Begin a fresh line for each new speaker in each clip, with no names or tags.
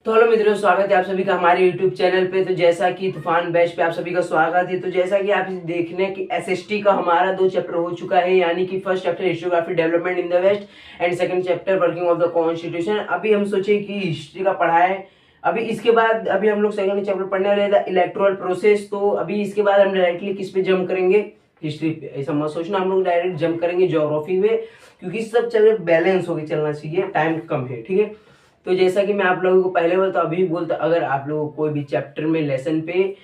तो हेलो मित्रों, स्वागत है आप सभी का हमारे यूट्यूब चैनल पे। तो जैसा कि तूफान बैच पे आप सभी का स्वागत है। तो जैसा कि आप देखने कि एसएसटी का हमारा 2 चैप्टर हो चुका है, यानी कि first chapter historiography development in the west and second chapter working of the constitution. अभी हम सोचे कि हिस्ट्री का पढ़ाए। अभी इसके बाद अभी हम लोग सेकंड चैप्टर पढ़ने वाले थे इलेक्टोरल प्रोसेस। तो अभी इसके बाद हम डायरेक्टली किस पे जंप करेंगे? हिस्ट्री पे। ऐसा मत सोचना हम लोग डायरेक्ट जंप करेंगे ज्योग्राफी में, क्योंकि सब जगह बैलेंस होकर चलना चाहिए, टाइम कम है। ठीक है, तो जैसा कि मैं आप लोगों को पहले बोलता अभी बोलता, अगर आप लोगों को कोई भी चैप्टर में लेसन पे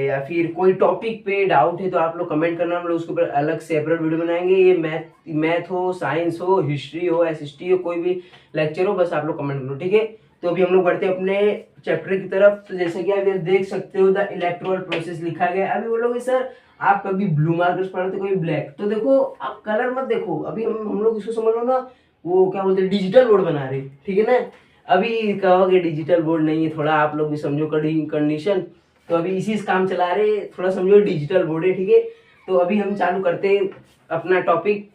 या फिर कोई टॉपिक पे डाउट है तो आप लोग कमेंट करना, हम लोग उसके ऊपर अलग सेपरेट वीडियो बनाएंगे। ये मैथ हो, साइंस हो, हिस्ट्री हो, एसएसटी हो, कोई भी लेक्चर हो, बस आप लोग कमेंट करो। ठीक है, तो अभी हम लोग बढ़ते हैं अपने चैप्टर की तरफ। तो जैसे कि आप ये देख सकते हो, द इलेक्टोरल प्रोसेस लिखा गया है। अभी बोलोगे सर आप कभी ब्लू मार्कर्स पढ़ते, कभी ब्लैक, तो देखो आप कलर मत देखो। अभी हम लोग इसको समझ लो ना, वो क्या बोलते हैं, डिजिटल बोर्ड बना रहे, ठीक है ना। अभी कहोगे डिजिटल बोर्ड नहीं है, थोड़ा आप लोग भी समझो कंडीशन। तो अभी इसी से काम चला रहे, थोड़ा समझो डिजिटल बोर्ड है। ठीक है, तो अभी हम चालू करते हैं अपना टॉपिक।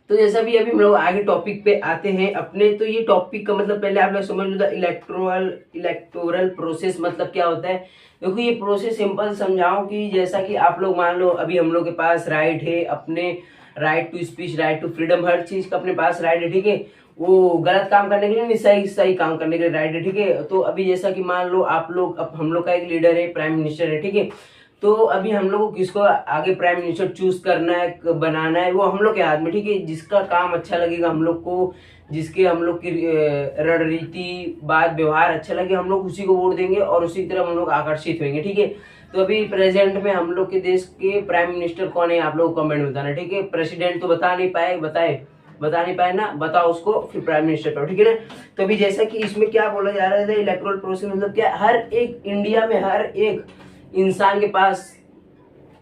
तो जैसा भी अभी हम लोग आगे टॉपिक पे आते हैं अपने, तो ये टॉपिक का मतलब पहले आप लोग समझ लो, इलेक्टोरल प्रोसेस मतलब क्या होता है। देखो ये प्रोसेस सिंपल समझाऊं कि जैसा कि आप लोग मान लो अभी हम लोग के पास राइट है, अपने right to speech, right to freedom, हर चीज का अपने पास राइट है। ठीक है, वो गलत काम करने के लिए नहीं, सही सही काम करने के लिए राइट है। ठीक है, तो अभी जैसा कि मान लो आप लोग, अब हम लोग का एक लीडर है, प्राइम मिनिस्टर है। ठीक है, तो अभी हम लोग को किसको आगे प्राइम मिनिस्टर चूज करना है, बनाना है, वो हम लोग के हाथ में। ठीक है, जिसका काम अच्छा लगेगा हम लोग को, जिसके हम लोग की रणनीति बात व्यवहार अच्छा लगे, हम लोग उसी को वोट देंगे और उसी तरह हम लोग आकर्षित होंगे। ठीक है, तो अभी प्रेजेंट में हम लोग के देश के प्राइम मिनिस्टर कौन है, आप लोग कमेंट बताना। ठीक है, प्रेसिडेंट तो बता नहीं पाए, बता नहीं पाए ना, बताओ उसको, फिर प्राइम मिनिस्टर पर। ठीक है ना। तो अभी जैसा कि इसमें क्या बोला जा रहा था, इलेक्टोरल प्रोसेस मतलब क्या, हर एक इंडिया में हर एक इंसान के पास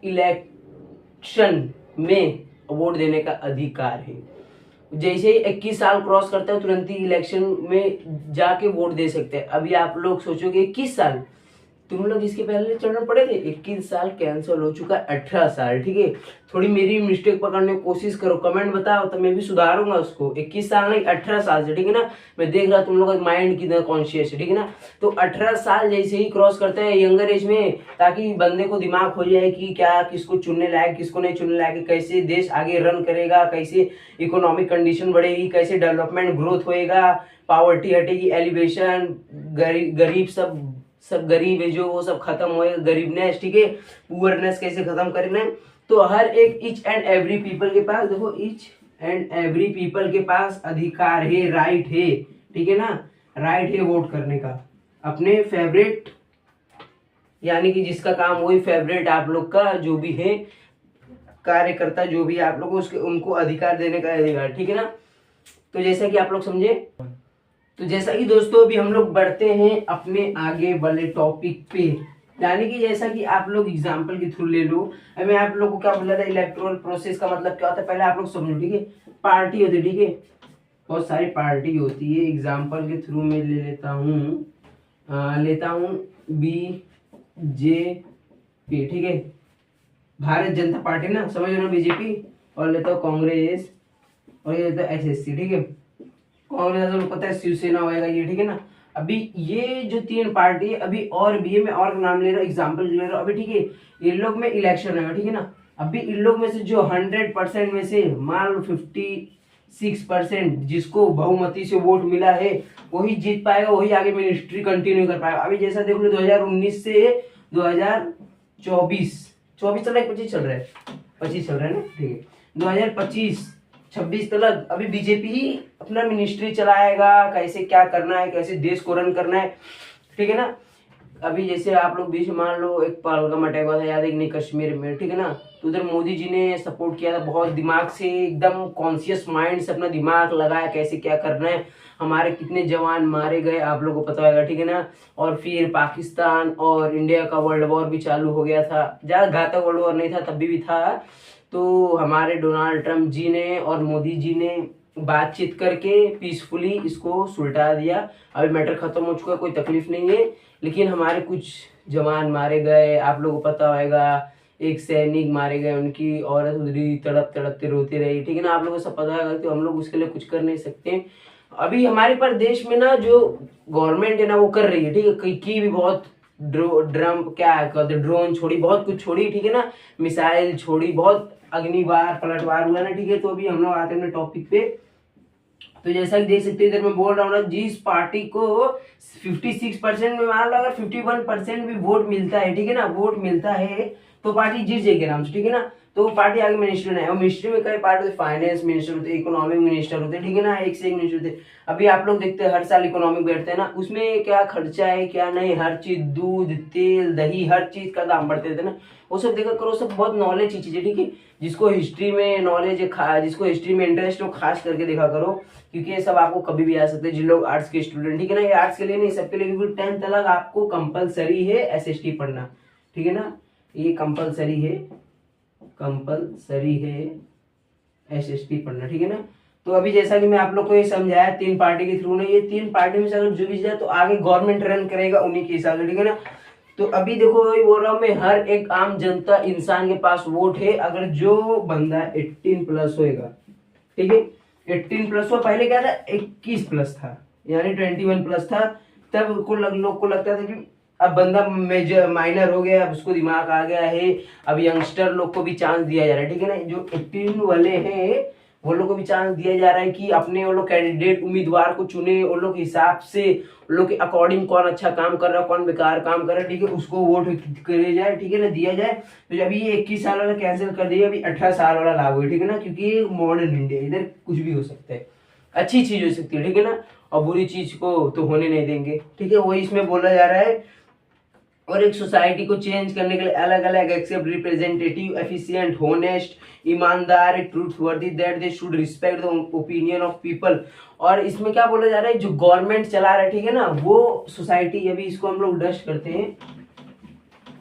इलेक्शन में वोट देने का अधिकार है। जैसे ही 21 साल क्रॉस करता है तुरंत ही इलेक्शन में जाके वोट दे सकते हैं। अभी आप लोग सोचोगे 21 साल, तुम लोग इसके पहले चरण पड़े थे, 21 साल कैंसिल हो चुका, 18 साल। ठीक है, थोड़ी मेरी मिस्टेक पकड़ने की कोशिश करो, कमेंट बताओ तो मैं भी सुधारूंगा उसको। 21 साल नहीं, 18 साल से। ठीक है ना, मैं देख रहा तुम लोग का माइंड कितना कॉन्शियस है। ठीक है ना, तो 18 साल जैसे ही क्रॉस करते हैं यंगर एज में, ताकि बंदे को दिमाग हो जाए कि क्या किसको चुनने लायक, किसको नहीं चुनने लायक, कैसे देश आगे रन करेगा, कैसे इकोनॉमिक कंडीशन बढ़ेगी, कैसे डेवलपमेंट ग्रोथ होएगा, पॉवर्टी हटेगी, एलिवेशन, गरीब सब गरीब है जो, वो सब खत्म होएगा, गरीबनेस। ठीक है, पुअरनेस कैसे खत्म करना है। तो हर एक ईच एंड एवरी पीपल के पास, देखो ईच एंड एवरी पीपल के पास अधिकार है, राइट है। ठीक है ना, राइट है वोट करने का अपने फेवरेट, यानी कि जिसका काम वही फेवरेट आप लोग का जो भी है कार्यकर्ता, जो भी आप लोग उसके उनको अधिकार देने का अधिकार। ठीक है ना, तो जैसा कि आप लोग समझे। तो जैसा कि दोस्तों अभी हम लोग बढ़ते हैं अपने आगे वाले टॉपिक पे, यानी कि जैसा कि आप लोग एग्जांपल के थ्रू ले लो। अब मैं आप लोगों को क्या बोला था, इलेक्टोरल प्रोसेस का मतलब क्या होता है, पहले आप लोग समझो। ठीक है, पार्टी होती है, ठीक है, बहुत सारी पार्टी होती है। एग्जांपल के थ्रू मैं ले लेता हूँ बीजेपी। ठीक है, भारत जनता पार्टी ना, समझ लो ना, बीजेपी। और लेता हूँ कांग्रेस, और ये लेता हूँ एसएससी। ठीक है, कांग्रेस तो पता है शिवसेना होएगा ये। ठीक है ना, अभी ये जो 3 पार्टी है, अभी और भी है, मैं और नाम ले रहा हूँ, एग्जाम्पल ले रहा हूँ अभी। ठीक है, इन लोग में इलेक्शन होगा। ठीक है ना, अभी इन लोग में से जो 100% में से मान लो 56% जिसको बहुमती से वोट मिला है वही जीत पाएगा, वही आगे मिनिस्ट्री कंटिन्यू कर पाएगा। अभी जैसा देख लो 2019 से 2024 24 चल रहा है, 25 चल रहा है, 25 चल रहा है ना। ठीक है, 2025-26 तक अभी बीजेपी ही अपना मिनिस्ट्री चलाएगा, कैसे क्या करना है, कैसे देश को रन करना है। ठीक है ना, अभी जैसे आप लोग बीच मान लो एक पहलगाम अटैक हुआ था, याद है कि नहीं, कश्मीर में। ठीक है ना, तो उधर मोदी जी ने सपोर्ट किया था, बहुत दिमाग से, एकदम कॉन्शियस माइंड से अपना दिमाग लगाया कैसे क्या करना है। हमारे कितने जवान मारे गए आप लोगों को पता होगा। ठीक है ना, और फिर पाकिस्तान और इंडिया का वर्ल्ड वॉर भी चालू हो गया था, ज्यादा घातक वर्ल्ड वॉर नहीं था, तब भी था। तो हमारे डोनाल्ड ट्रंप जी ने और मोदी जी ने बातचीत करके पीसफुली इसको सुलटा दिया। अभी मैटर खत्म हो चुका है, कोई तकलीफ नहीं है। लेकिन हमारे कुछ जवान मारे गए, आप लोगों को पता होगा, एक सैनिक मारे गए, उनकी औरत उधरी तड़प तड़पते रोती रही। ठीक है ना, आप लोगों को सब पता होगा, तो हम लोग उसके लिए कुछ कर नहीं सकते। अभी हमारे प्रदेश में ना जो गवर्नमेंट है ना वो कर रही है, ठीक है, की भी बहुत ड्रम क्या कहते ड्रोन छोड़ी, बहुत कुछ छोड़ी, ठीक है ना, मिसाइल छोड़ी, बहुत अग्निबार पलटवार हुआ ना, ठीक है। तो अभी हम लोग आते हैं अपने टॉपिक पे। तो जैसा कि देख सकते हैं इधर मैं बोल रहा हूँ ना, जिस पार्टी को 56% में मान लो अगर 51% भी वोट मिलता है, ठीक है ना, वोट मिलता है तो पार्टी जीत जाएगी आराम से, ठीक है ना। तो वो पार्टी आगे मिनिस्टर नहीं है, और मिनिस्ट्री में कई पार्ट होते, फाइनेंस मिनिस्टर होते, इकोनॉमिक मिनिस्टर होते, ठीक है ना, एक से एक मिनिस्टर होते। अभी आप लोग देखते हैं हर साल इकोनॉमिक बैठते हैं ना, उसमें क्या खर्चा है क्या नहीं, हर चीज दूध तेल दही हर चीज का दाम बढ़ते थे ना, वो सब देखा करो, सब बहुत नॉलेज की चीज है, ठीक है। जिसको हिस्ट्री में नॉलेज है, जिसको हिस्ट्री में इंटरेस्ट हो, खास करके देखा करो, क्योंकि ये सब आपको कभी भी आ सकते हैं। जिन लोग आर्ट्स के स्टूडेंट, ठीक है ना, ये आर्ट्स के लिए नहीं सबके लिए, क्योंकि 10th तक आपको कंपलसरी है एसएसटी पढ़ना, ठीक है ना, ये कंपलसरी है, कंपलसरी है एसएसटी पढ़ना, ठीक है ना। तो अभी जैसा कि मैं आप लोग को ये समझाया 3 पार्टी के थ्रू ने, ये 3 पार्टी में से अगर जो भी जाए तो आगे गवर्नमेंट रन करेगा उन्हीं के हिसाब से, ठीक है ना। तो अभी देखो वही बोल रहा हूँ मैं, हर एक आम जनता इंसान के पास वोट है, अगर जो बंदा 18+ होएगा, ठीक है, 18+ हुआ, पहले क्या था 21+ था, यानी 21+ था, तब लोग को लगता था कि अब बंदा मेजर माइनर हो गया, अब उसको दिमाग आ गया है, अब यंगस्टर लोग को भी चांस दिया जा रहा है, ठीक है ना। जो 18 वाले हैं वो लोग को भी चांस दिया जा रहा है कि अपने वो लोग कैंडिडेट उम्मीदवार को चुने, वो लोग हिसाब से वो लोग के अकॉर्डिंग कौन अच्छा काम कर रहा है कौन बेकार काम कर रहा है, ठीक है, उसको वोट करे जाए, ठीक है ना, दिया जाए। तो अभी ये 21 साल वाला कैंसिल कर दिया, अभी 18 साल वाला लागू है, ठीक है ना, क्योंकि ये मॉडर्न इंडिया, इधर कुछ भी हो सकता है, अच्छी चीज हो सकती है, ठीक है ना, और बुरी चीज को तो होने नहीं देंगे, ठीक है, वही इसमें बोला जा रहा है। और एक सोसाइटी को चेंज करने के लिए अलग अलग एक्सेप्ट रिप्रेजेंटेटिव एफिशिएंट होनेस्ट ईमानदार truthworthy that they should respect the opinion of people. और इसमें क्या बोला जा रहा है, जो गवर्नमेंट चला रहा है, ठीक है ना, वो सोसाइटी, अभी इसको हम लोग डस्ट करते हैं,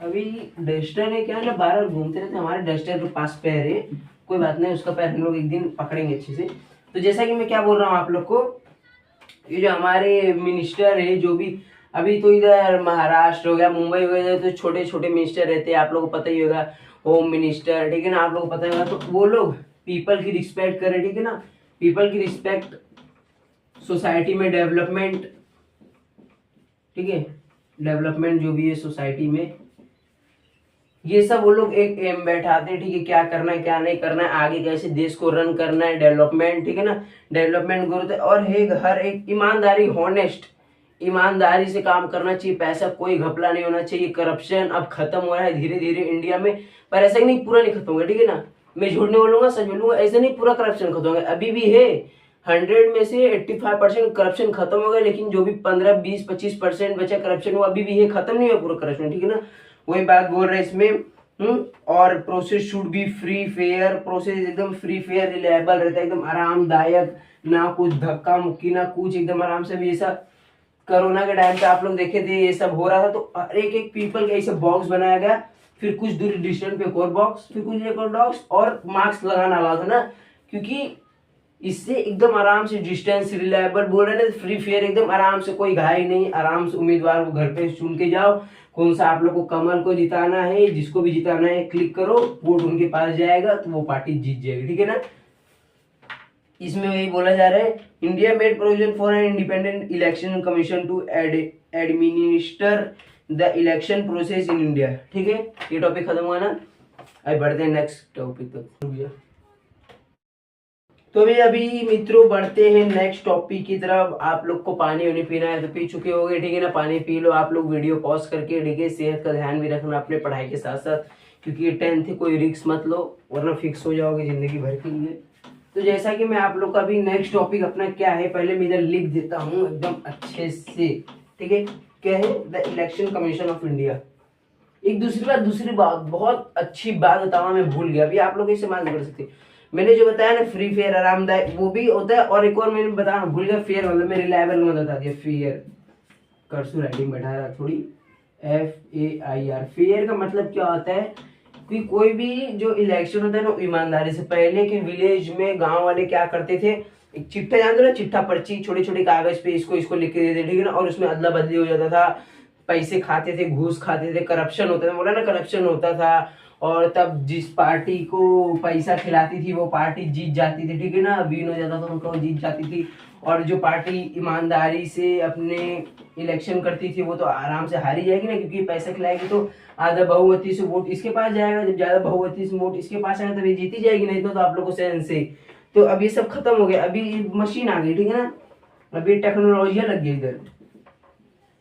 अभी डस्टर है क्या ना, बार घूमते रहते हमारे डस्टर के पास पैर है, कोई बात नहीं, उसका पैर हम लोग एक दिन पकड़ेंगे अच्छे से। तो जैसा कि मैं क्या बोल रहा हूँ आप लोग को, ये जो हमारे मिनिस्टर है जो भी, अभी तो इधर महाराष्ट्र हो गया मुंबई हो गया, तो छोटे छोटे मिनिस्टर रहते हैं, आप लोगों को पता ही होगा, होम मिनिस्टर, ठीक है ना, आप लोगों को पता ही होगा। तो वो लोग पीपल की रिस्पेक्ट करें, ठीक है ना, पीपल की रिस्पेक्ट, सोसाइटी में डेवलपमेंट, ठीक है, डेवलपमेंट जो भी है सोसाइटी में, ये सब वो लोग एक एम बैठाते हैं, ठीक है, क्या करना है क्या नहीं करना है, आगे कैसे देश को रन करना है, डेवलपमेंट, ठीक है ना, डेवलपमेंट ग्रोथ, और हर एक ईमानदारी हॉनेस्ट, ईमानदारी से काम करना चाहिए, पैसा कोई घपला नहीं होना चाहिए, करप्शन अब खत्म हो रहा है धीरे धीरे इंडिया में, पर ऐसा ही नहीं पूरा नहीं खत्म होगा, ठीक है ना, मैं झूठ नहीं बोलूंगा सच बोलूंगा, ऐसे नहीं पूरा करप्शन खत्म होगा, अभी भी है, 100 में से 85% करप्शन खत्म हो गया, लेकिन जो भी 15-20-25% बचा करप्शन वो अभी भी है, खत्म नहीं हुआ पूरा करप्शन, ठीक है ना, वही बात बोल रहे हैं इसमें। और process should be free fair, process एकदम फ्री फेयर रिलायबल रहता है, एकदम आरामदायक, ना कुछ धक्का मुक्की ना कुछ, एकदम आराम से। भी ऐसा कोरोना के टाइम पे आप लोग देखे थे ये सब हो रहा था, तो एक एक पीपल का ऐसे बॉक्स बनाया गया, फिर कुछ दूरी डिस्टेंस पे एक और बॉक्स, फिर कुछ एक और बॉक्स, और मास्क लगाना अलाउड था ना, क्योंकि इससे एकदम आराम से डिस्टेंस रिलायबल बोल रहे हैं, फ्री फेयर एकदम आराम से, कोई घाई नहीं, आराम से उम्मीदवार को घर पे चुन के जाओ, कौन सा आप लोग को कमल को जिताना है, जिसको भी जिताना है क्लिक करो, वोट उनके पास जाएगा तो वो पार्टी जीत जाएगी, ठीक है ना। इसमें वही बोला जा रहा है, India made provision for an independent election commission to administer the election process in India, ठीक है, ये टॉपिक खत्म हुआ ना, अभी बढ़ते हैं नेक्स्ट टॉपिक तक। तो अभी मित्रों बढ़ते हैं नेक्स्ट टॉपिक की तरफ। आप लोग को पानी वानी पीना है तो पी चुके होंगे, ठीक है ना, पानी पी लो, आप लोग वीडियो पॉज करके, ठीक है, सेहत का ध्यान भी रखना अपने पढ़ाई के साथ साथ, क्योंकि ये 10th है, कोई रिस्क मत लो वरना फिक्स हो जाओगे जिंदगी भर के लिए। तो जैसा कि मैं आप लोग का अभी नेक्स्ट टॉपिक अपना क्या है, पहले मैं इधर लिख देता हूँ एकदम अच्छे से, ठीक है, क्या है, the election commission of India. एक दूसरी बात बहुत अच्छी बात बताऊँ, मैं भूल गया, अभी आप लोग इस्तेमाल नहीं कर सकते, मैंने जो बताया ना फ्री फेयर आरामदायक वो भी होता है, और एक और मैंने बताया भूल गया, फेयर मतलब मैं रिलायबल में बता दिया, फेयर कर्सर राइटिंग बैठा रहा थोड़ी, FAIR, फेयर का मतलब क्या होता है कि कोई भी जो इलेक्शन होता है ना ईमानदारी से। पहले के विलेज में गांव वाले क्या करते थे, एक चिट्ठा जानते हो ना, चिट्ठा पर्ची, छोटे छोटे कागज पे इसको लिख के देते, ठीक है ना, और उसमें अदला बदली हो जाता था, पैसे खाते थे, घूस खाते थे, करप्शन होता था, बोला ना करप्शन होता था, और तब जिस पार्टी को पैसा खिलाती थी वो पार्टी जीत जाती थी, ठीक है ना, विन हो जाता था उनका, वो जीत जाती थी। और जो पार्टी ईमानदारी से अपने इलेक्शन करती थी वो तो आराम से हारी जाएगी ना, क्योंकि पैसा खिलाएगी तो आधा बहुमती से वोट इसके पास जाएगा, जब ज्यादा बहुमती से वोट इसके पास आएगा तब ये जीती जाएगी, नहीं तो आप लोग को सेंस से। तो अब ये सब खत्म हो गया, अभी मशीन आ गई, ठीक है ना, अभी टेक्नोलॉजी लग गई,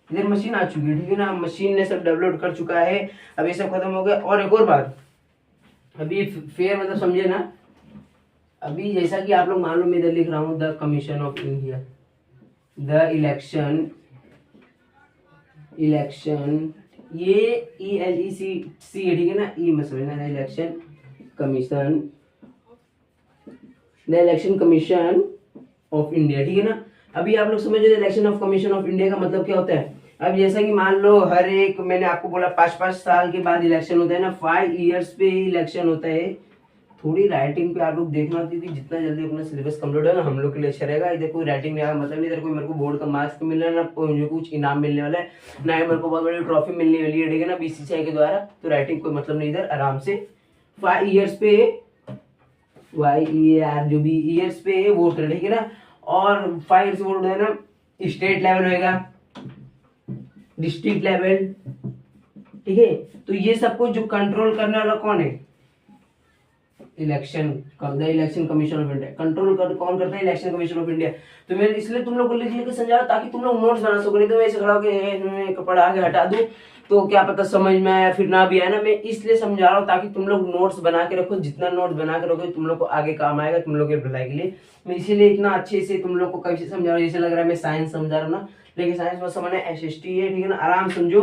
इधर मशीन आ चुकी है, ठीक है ना, मशीन ने सब डेवलप कर चुका है, अब ये सब खत्म हो गया। और एक और बात, अभी फेयर मतलब समझे ना, अभी जैसा कि आप लोग मान लो मैं इधर लिख रहा हूँ the commission of India, the election ये ELEC है, ठीक है ना, ई मत समझना, the election commission of India, ठीक है ना। अभी आप लोग समझो election of commission of India का मतलब क्या होता है। अब जैसा कि मान लो हर एक, मैंने आपको बोला 5-5 साल के बाद इलेक्शन होता है ना, 5 ईयर्स पे इलेक्शन होता है। थोड़ी राइटिंग पे आप लोग देखना, क्योंकि जितना जल्दी अपना सिलेबस कंप्लीट होगा हम लोग के लिए अच्छा रहेगा। इधर कोई राइटिंग नहीं आएगा, मतलब इधर कोई मेरे को बोर्ड का मार्क्स मिल रहा है ना, मुझे कुछ इनाम मिलने वाला है, ना ही मेरे को बहुत बड़ी ट्रॉफी मिलने वाली है, ठीक है ना, BCCI के द्वारा। तो राइटिंग कोई मतलब नहीं, इधर आराम से 5 ईयर्स पे YEAR जो भी ईयर्स पे वोट है, ठीक है ना। और 5 ईयर्स वोट है ना, स्टेट लेवल होएगा, डिस्ट्रिक्ट लेवल, ठीक है। तो ये सबको जो कंट्रोल करने वाला कौन है, election commission of India. Control कौन करता है, इलेक्शन कमीशन ऑफ इंडिया। तो मैं इसलिए तुम लोग को लिख के समझा ताकि तुम लोग नोट्स बना सको, नहीं तो मैं ऐसे खड़ा होकर पढ़ा के हटा दूं तो क्या पता समझ में आया फिर ना भी आया ना। मैं इसलिए समझा रहा हूँ ताकि तुम लोग नोट्स बना के रखो, जितना नोट्स बना के रखोगे तुम लोग को आगे काम आएगा, तुम लोग के भलाई के लिए। मैं इसीलिए इतना अच्छे से तुम लोग को कैसे समझा रहा हूँ, जैसे लग रहा है मैं साइंस समझा रहा हूँ ना, लेकिन साइंस में समझना SST है, ठीक है ना, आराम समझो,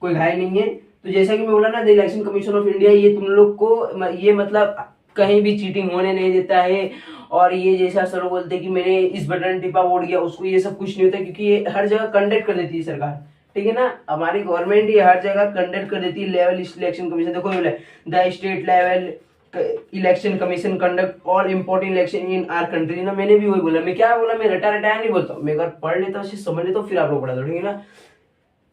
कोई घाई नहीं है। तो जैसा कि मैं बोला ना, the election commission of India, ये तुम लोग को ये मतलब कहीं भी चीटिंग होने नहीं देता है। और ये जैसा सर बोलते हैं कि मैंने इस बटन टिपा वोट गया उसको, ये सब कुछ नहीं होता, क्योंकि ये हर जगह कंडक्ट कर देती है सरकार, ठीक है ना। हमारी गवर्नमेंट ये हर जगह कंडक्ट कर देती है लेवल इलेक्शन कमीशन। देखो बोला the state level election commission conduct all important election in our country ना। मैंने भी वही बोला, मैं क्या बोला, मैं रटा रटाया नहीं बोलता हूँ, मैं अगर पढ़ लेता हूँ समझ लेता हूँ फिर आप लोग पढ़ा दो, ठीक है ना।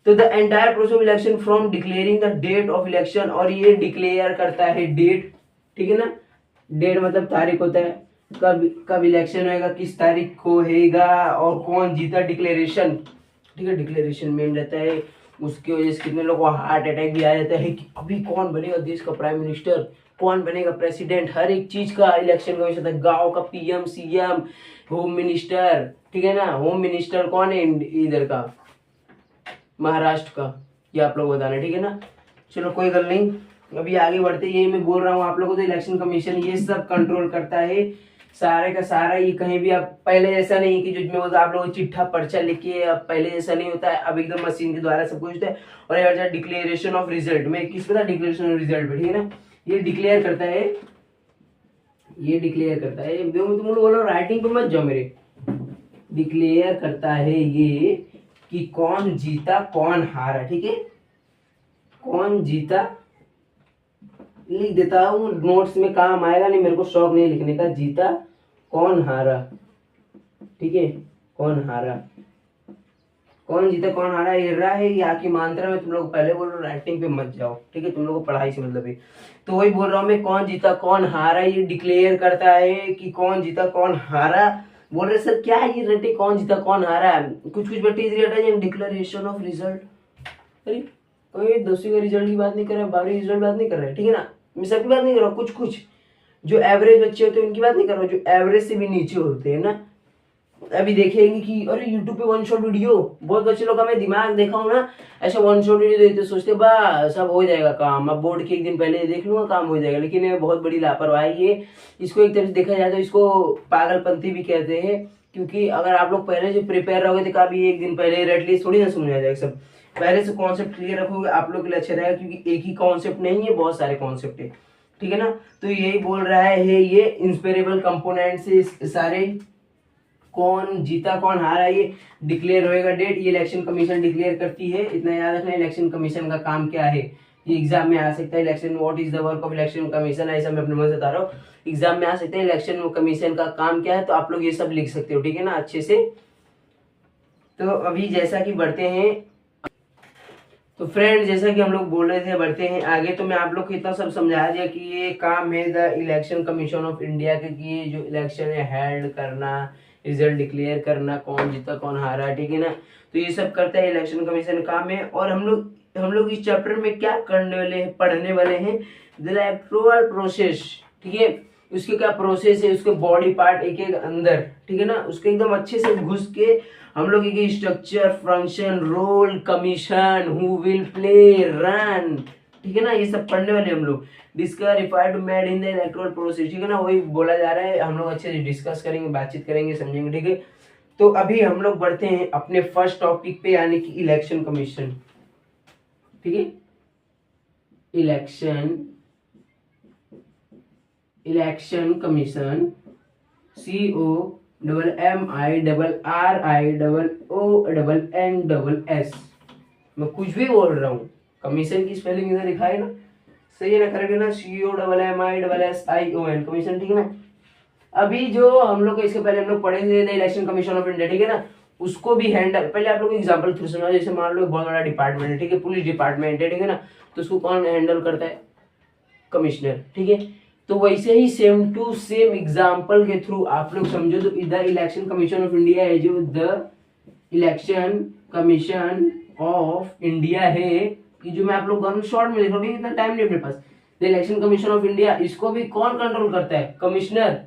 तो the entire process of election from declaring the date of election, और ये डिक्लेयर करता है डेट, ठीक है ना। डेट मतलब तारीख होता है, कब इलेक्शन होएगा, किस तारीख को होएगा, और कौन जीता, डिक्लेरेशन, ठीक है। डिक्लेरेशन मेन रहता है, उसकी वजह से कितने लोगों को हार्ट अटैक भी आ जाता है कि अभी कौन बनेगा देश का प्राइम मिनिस्टर, कौन बनेगा प्रेसिडेंट, हर एक चीज का इलेक्शन का होता है। गाँव का PM CM, होम मिनिस्टर, ठीक है ना। होम मिनिस्टर कौन है इधर का, महाराष्ट्र का, ये आप लोग बताना, ठीक है ना। चलो कोई गल नहीं, अभी आगे बढ़ते। ये मैं बोल रहा हूँ आप लोगों को, तो इलेक्शन कमीशन ये सब कंट्रोल करता है सारे का सारा। ये कहीं भी अब पहले जैसा नहीं कि जो मैं बोलता आप लोग चिट्ठा पर्चा लिखिए, अब पहले जैसा नहीं होता है, अब एकदम मशीन के द्वारा सब कुछ होता है। और ये बचा डिक्लेरेशन ऑफ रिजल्ट, में किस पता डिक्लेरेशन ऑफ रिजल्ट पे, ठीक है ना। ये डिक्लेयर करता है, तुम लोग बोलो राइटिंग पे मत जाओ मेरे, डिक्लेयर करता है ये कि कौन जीता कौन हारा, ठीक है। कौन जीता लिख देता हूँ, नोट्स में काम आएगा, नहीं मेरे को शौक नहीं लिखने का, जीता कौन हारा, ठीक है। कौन हारा, कौन जीता कौन हारा, ये रहा है या की मात्रा में तुम लोग पहले बोल रहे हो, राइटिंग पे मत जाओ, ठीक है। तुम लोग को पढ़ाई से मतलब है, तो वही बोल रहा हूँ मैं, कौन जीता कौन हारा, ये डिक्लेयर करता है कि कौन जीता कौन हारा। बोल रहे सर क्या है ये रटे, कौन जीता कौन हारा, कुछ बट्टी डिक्लेरेशन ऑफ रिजल्ट। अरे कोई 10वीं का रिजल्ट की बात नहीं कर रहा है, 12वीं रिजल्ट बात नहीं कर रहा है, ठीक है ना। मैं सबकी बात नहीं कर रहा हूँ, कुछ जो एवरेज बच्चे होते हैं उनकी बात नहीं कर रहा हूँ, जो एवरेज से भी नीचे होते हैं ना। अभी देखेंगे कि अरे यूट्यूब पे 1 शॉट वीडियो, बहुत बच्चे लोग का मैं दिमाग देखा हूँ ना, ऐसा 1 शॉट वीडियो देखते सोचते बस सब हो जाएगा काम, अब बोर्ड के एक दिन पहले देख लूंगा काम हो जाएगा। लेकिन ये बहुत बड़ी लापरवाही है, इसको एक तरह से देखा जाए तो इसको पागलपंथी भी कहते हैं। क्योंकि अगर आप लोग पहले जो प्रिपेयर रहोगे तो कभी एक दिन पहले रेड लिस्ट थोड़ी ना समझ आ जाएगा, सब पहले से कॉन्सेप्ट क्लियर रखोगे आप लोग के लिए अच्छा रहेगा। क्योंकि एक ही कॉन्सेप्ट नहीं है, बहुत सारे कॉन्सेप्ट है, ठीक है ना। तो यही बोल रहा है ये इंस्पेरेबल कंपोनेंट से सारे, कौन जीता कौन हारा ये डिक्लेयर होएगा डेट, ये इलेक्शन कमीशन डिक्लेयर करती है। इतना याद रखना, इलेक्शन कमीशन का काम क्या है, ये एग्जाम में आ सकता है। Election what is the work of election commission, ऐसा मैं अपने मन से बता रहा हूँ, एग्जाम में आ सकते हैं। इलेक्शन कमीशन का काम क्या है, तो आप लोग ये सब लिख सकते हो, ठीक है ना, अच्छे से। तो अभी जैसा कि बढ़ते हैं, तो फ्रेंड जैसा कि हम लोग बोल रहे थे, बढ़ते हैं आगे। तो मैं आप लोग को इतना सब समझा दिया कि ये काम है the election commission of India के, कि ये जो इलेक्शन है हेल्ड करना, रिजल्ट डिक्लेयर करना, कौन जीता कौन हारा, ठीक है ना। तो ये सब करता है इलेक्शन कमीशन काम है। और हम लोग इस चैप्टर में क्या करने वाले हैं, पढ़ने वाले हैं द इलेक्टोरल प्रोसेस, ठीक है। उसके क्या प्रोसेस है, उसके बॉडी पार्ट एक एक अंदर, ठीक है ना, उसके एकदम अच्छे से घुस के हम लोग एक structure, function, role, commission, who will play, run, ठीक है ना, ये सब पढ़ने वाले हम लोग। Discuss refined made in the electoral process, ठीक है ना, वही बोला जा रहा है। हम लोग अच्छे से डिस्कस करेंगे, बातचीत करेंगे, समझेंगे, ठीक है। तो अभी हम लोग बढ़ते हैं अपने फर्स्ट टॉपिक पे, यानी कि इलेक्शन कमीशन, ठीक है। इलेक्शन कमीशन, COMMIRRIOONS, मैं कुछ भी बोल रहा हूँ, कमीशन की स्पेलिंग इधर लिखा है ना, सही है ना, करेक्ट है ना, COMMISSION, कमीशन, ठीक है ना। अभी जो हम लोग इसके पहले हम लोग पढ़े थे इलेक्शन कमीशन ऑफ इंडिया, ठीक है ना, उसको भी हैंडल, पहले आप लोग एग्जांपल थ्रू सुना। जैसे मान लो एक बहुत बड़ा डिपार्टमेंट है, ठीक है, पुलिस डिपार्टमेंट है, ठीक है ना, तो उसको कौन हैंडल करता है, कमिश्नर, ठीक है। तो वैसे ही सेम टू सेम एग्जांपल के थ्रू आप लोग समझो तो the election commission of India है, जो the election commission of India है, कि जो मैं आप लोग शॉर्ट में लिख रहा हूँ, इतना टाइम नहीं अपने पास। The election commission of India, इसको भी कौन कंट्रोल करता है, कमिश्नर।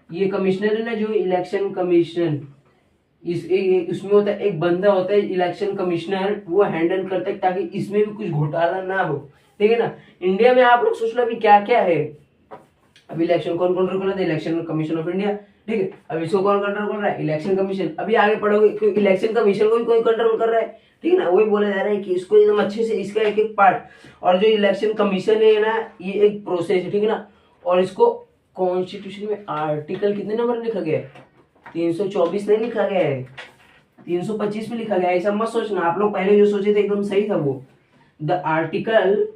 ये कमिश्नर है ना, जो इलेक्शन कमीशन, इसमें होता है एक बंदा होता है इलेक्शन कमिश्नर, वो हैंडल करता है ताकि इसमें भी कुछ घोटाला ना हो, ठीक है ना। इंडिया में आप लोग सोच लो अभी क्या क्या है। अभी इलेक्शन कौन कंट्रोल कर रहा है, इलेक्शन कमीशन ऑफ इंडिया, ठीक है। अब इसको कौन कंट्रोल कर रहा है, इलेक्शन कमीशन। अभी आगे पढ़ोगे कि इलेक्शन कमीशन को भी कोई कंट्रोल कर रहा है, ठीक है ना। वही बोला जा रहा है कि इसको एकदम अच्छे से, इसका एक एक पार्ट, और जो इलेक्शन कमीशन है ना, ये एक प्रोसेस है, ठीक है ना। और इसको कॉन्स्टिट्यूशन में आर्टिकल कितने नंबर लिखा गया है, 324 नहीं लिखा गया है, 325 में लिखा गया है। ऐसा मत सोचना, आप लोग पहले जो सोचे थे एकदम सही था वो। द आर्टिकल,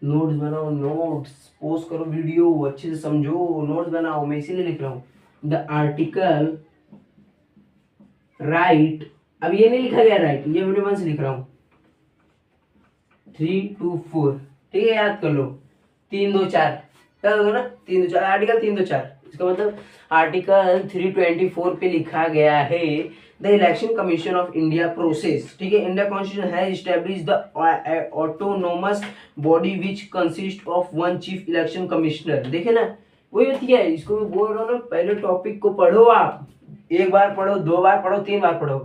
नोट्स बनाओ, नोट्स पोस्ट करो, वीडियो अच्छे से समझो, नोट्स बनाओ, मैं इसीलिए लिख रहा हूँ। द आर्टिकल राइट, अब ये नहीं लिखा गया राइट, ये मैंने मन से लिख रहा हूँ, 3 to 4, ठीक है, याद कर लो, 3 2 4, क्या होगा ना, 3 2 4, आर्टिकल 3 2 4, इसका मतलब आर्टिकल 324 पे लिखा गया है the election commission of India process, ठीक है। India constitution has established the autonomous body which consist of one chief election commissioner, देखे ना, वही होती है। इसको मैं बोल रहा हूँ ना, पहले टॉपिक को पढ़ो आप, एक बार पढ़ो, 2 बार पढ़ो, 3 बार पढ़ो,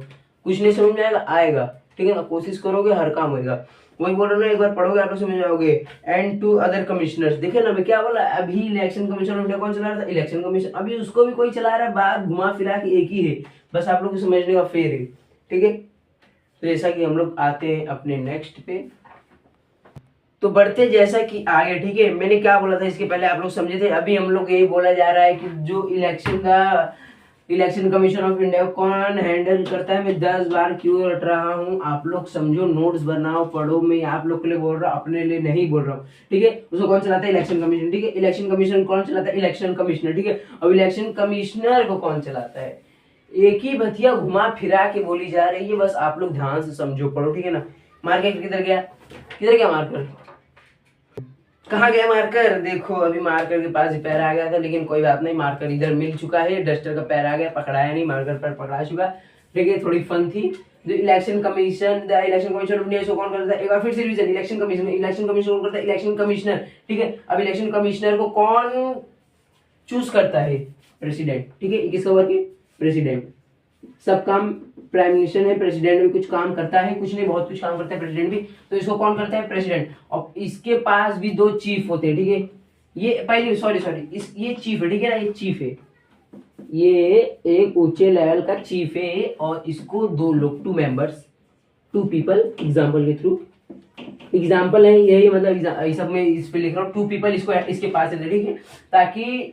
कुछ नहीं समझ में आएगा, ठीक है ना, कोशिश करोगे हर काम होगा। वही बोल रहा हूँ ना, एक बार पढ़ोगे आप लोग समझ जाओगे। एंड टू अदर कमिश्नर्स, देखिए ना मैं क्या बोला, अभी इलेक्शन कमीशन ऑफ इंडिया कौन चला रहा था, इलेक्शन कमीशन, अभी उसको भी कोई चला रहा है, बात घुमा फिरा के एक ही है, बस आप लोग को समझने का फेर है, ठीक है। तो जैसा कि हम लोग आते हैं अपने नेक्स्ट पे, तो बढ़ते जैसा कि आगे, ठीक है। मैंने क्या बोला था इसके पहले आप लोग समझे थे। अभी हम लोग यही बोला जा रहा है कि जो इलेक्शन कमीशन ऑफ इंडिया कौन हैंडल करता है। मैं 10 बार क्यों रट रहा हूँ, आप लोग समझो, नोट्स बनाओ, पढ़ो, मैं आप लोग के लिए बोल रहा हूँ, अपने लिए नहीं बोल रहा हूँ, ठीक है। उसको कौन चलाता है, इलेक्शन कमीशन, ठीक है। इलेक्शन कमीशन कौन चलाता है, इलेक्शन कमिश्नर, ठीक है। अब इलेक्शन कमिश्नर को कौन चलाता है, एक ही बतिया घुमा फिरा के बोली जा रही है, बस आप लोग ध्यान से समझो, पढ़ो, ठीक है ना। मार्कर किधर गया, किधर गया मार्कर, कहाँ गया मार्कर, देखो अभी मार्कर के पास ही पैर आ गया था, लेकिन कोई बात नहीं, मार्कर इधर मिल चुका है, डस्टर का पैर आ गया, पकड़ाया नहीं, मार्कर पर पकड़ा चुका, ठीक है। थोड़ी फन थी। जो election commission, the election commission of India, इसको कौन करता है, एक बार फिर से रिवीजन, इलेक्शन कमीशन कौन करता है, इलेक्शन कमिश्नर, ठीक है। अब इलेक्शन कमिश्नर को कौन चूज करता है, प्रेसिडेंट, ठीक है। किसका वर्क है, प्रेसिडेंट, सब काम प्राइम मिनिस्टर है, प्रेसिडेंट भी कुछ काम करता है, कुछ नहीं बहुत कुछ काम करता है प्रेसिडेंट भी, तो इसको कौन करता है, प्रेसिडेंट। और इसके पास भी 2 चीफ होते हैं, ठीक है। ये पहले सॉरी ये चीफ है, ठीक है ना, ये चीफ है, ये एक ऊंचे लेवल का चीफ है, और इसको 2 लोग, 2 मेंबर्स, 2 पीपल, एग्जाम्पल के थ्रू, एग्जाम्पल है यही, मतलब सब में इस पे लिख रहा हूँ, 2 पीपल इसको इसके पास है, ठीक है, ताकि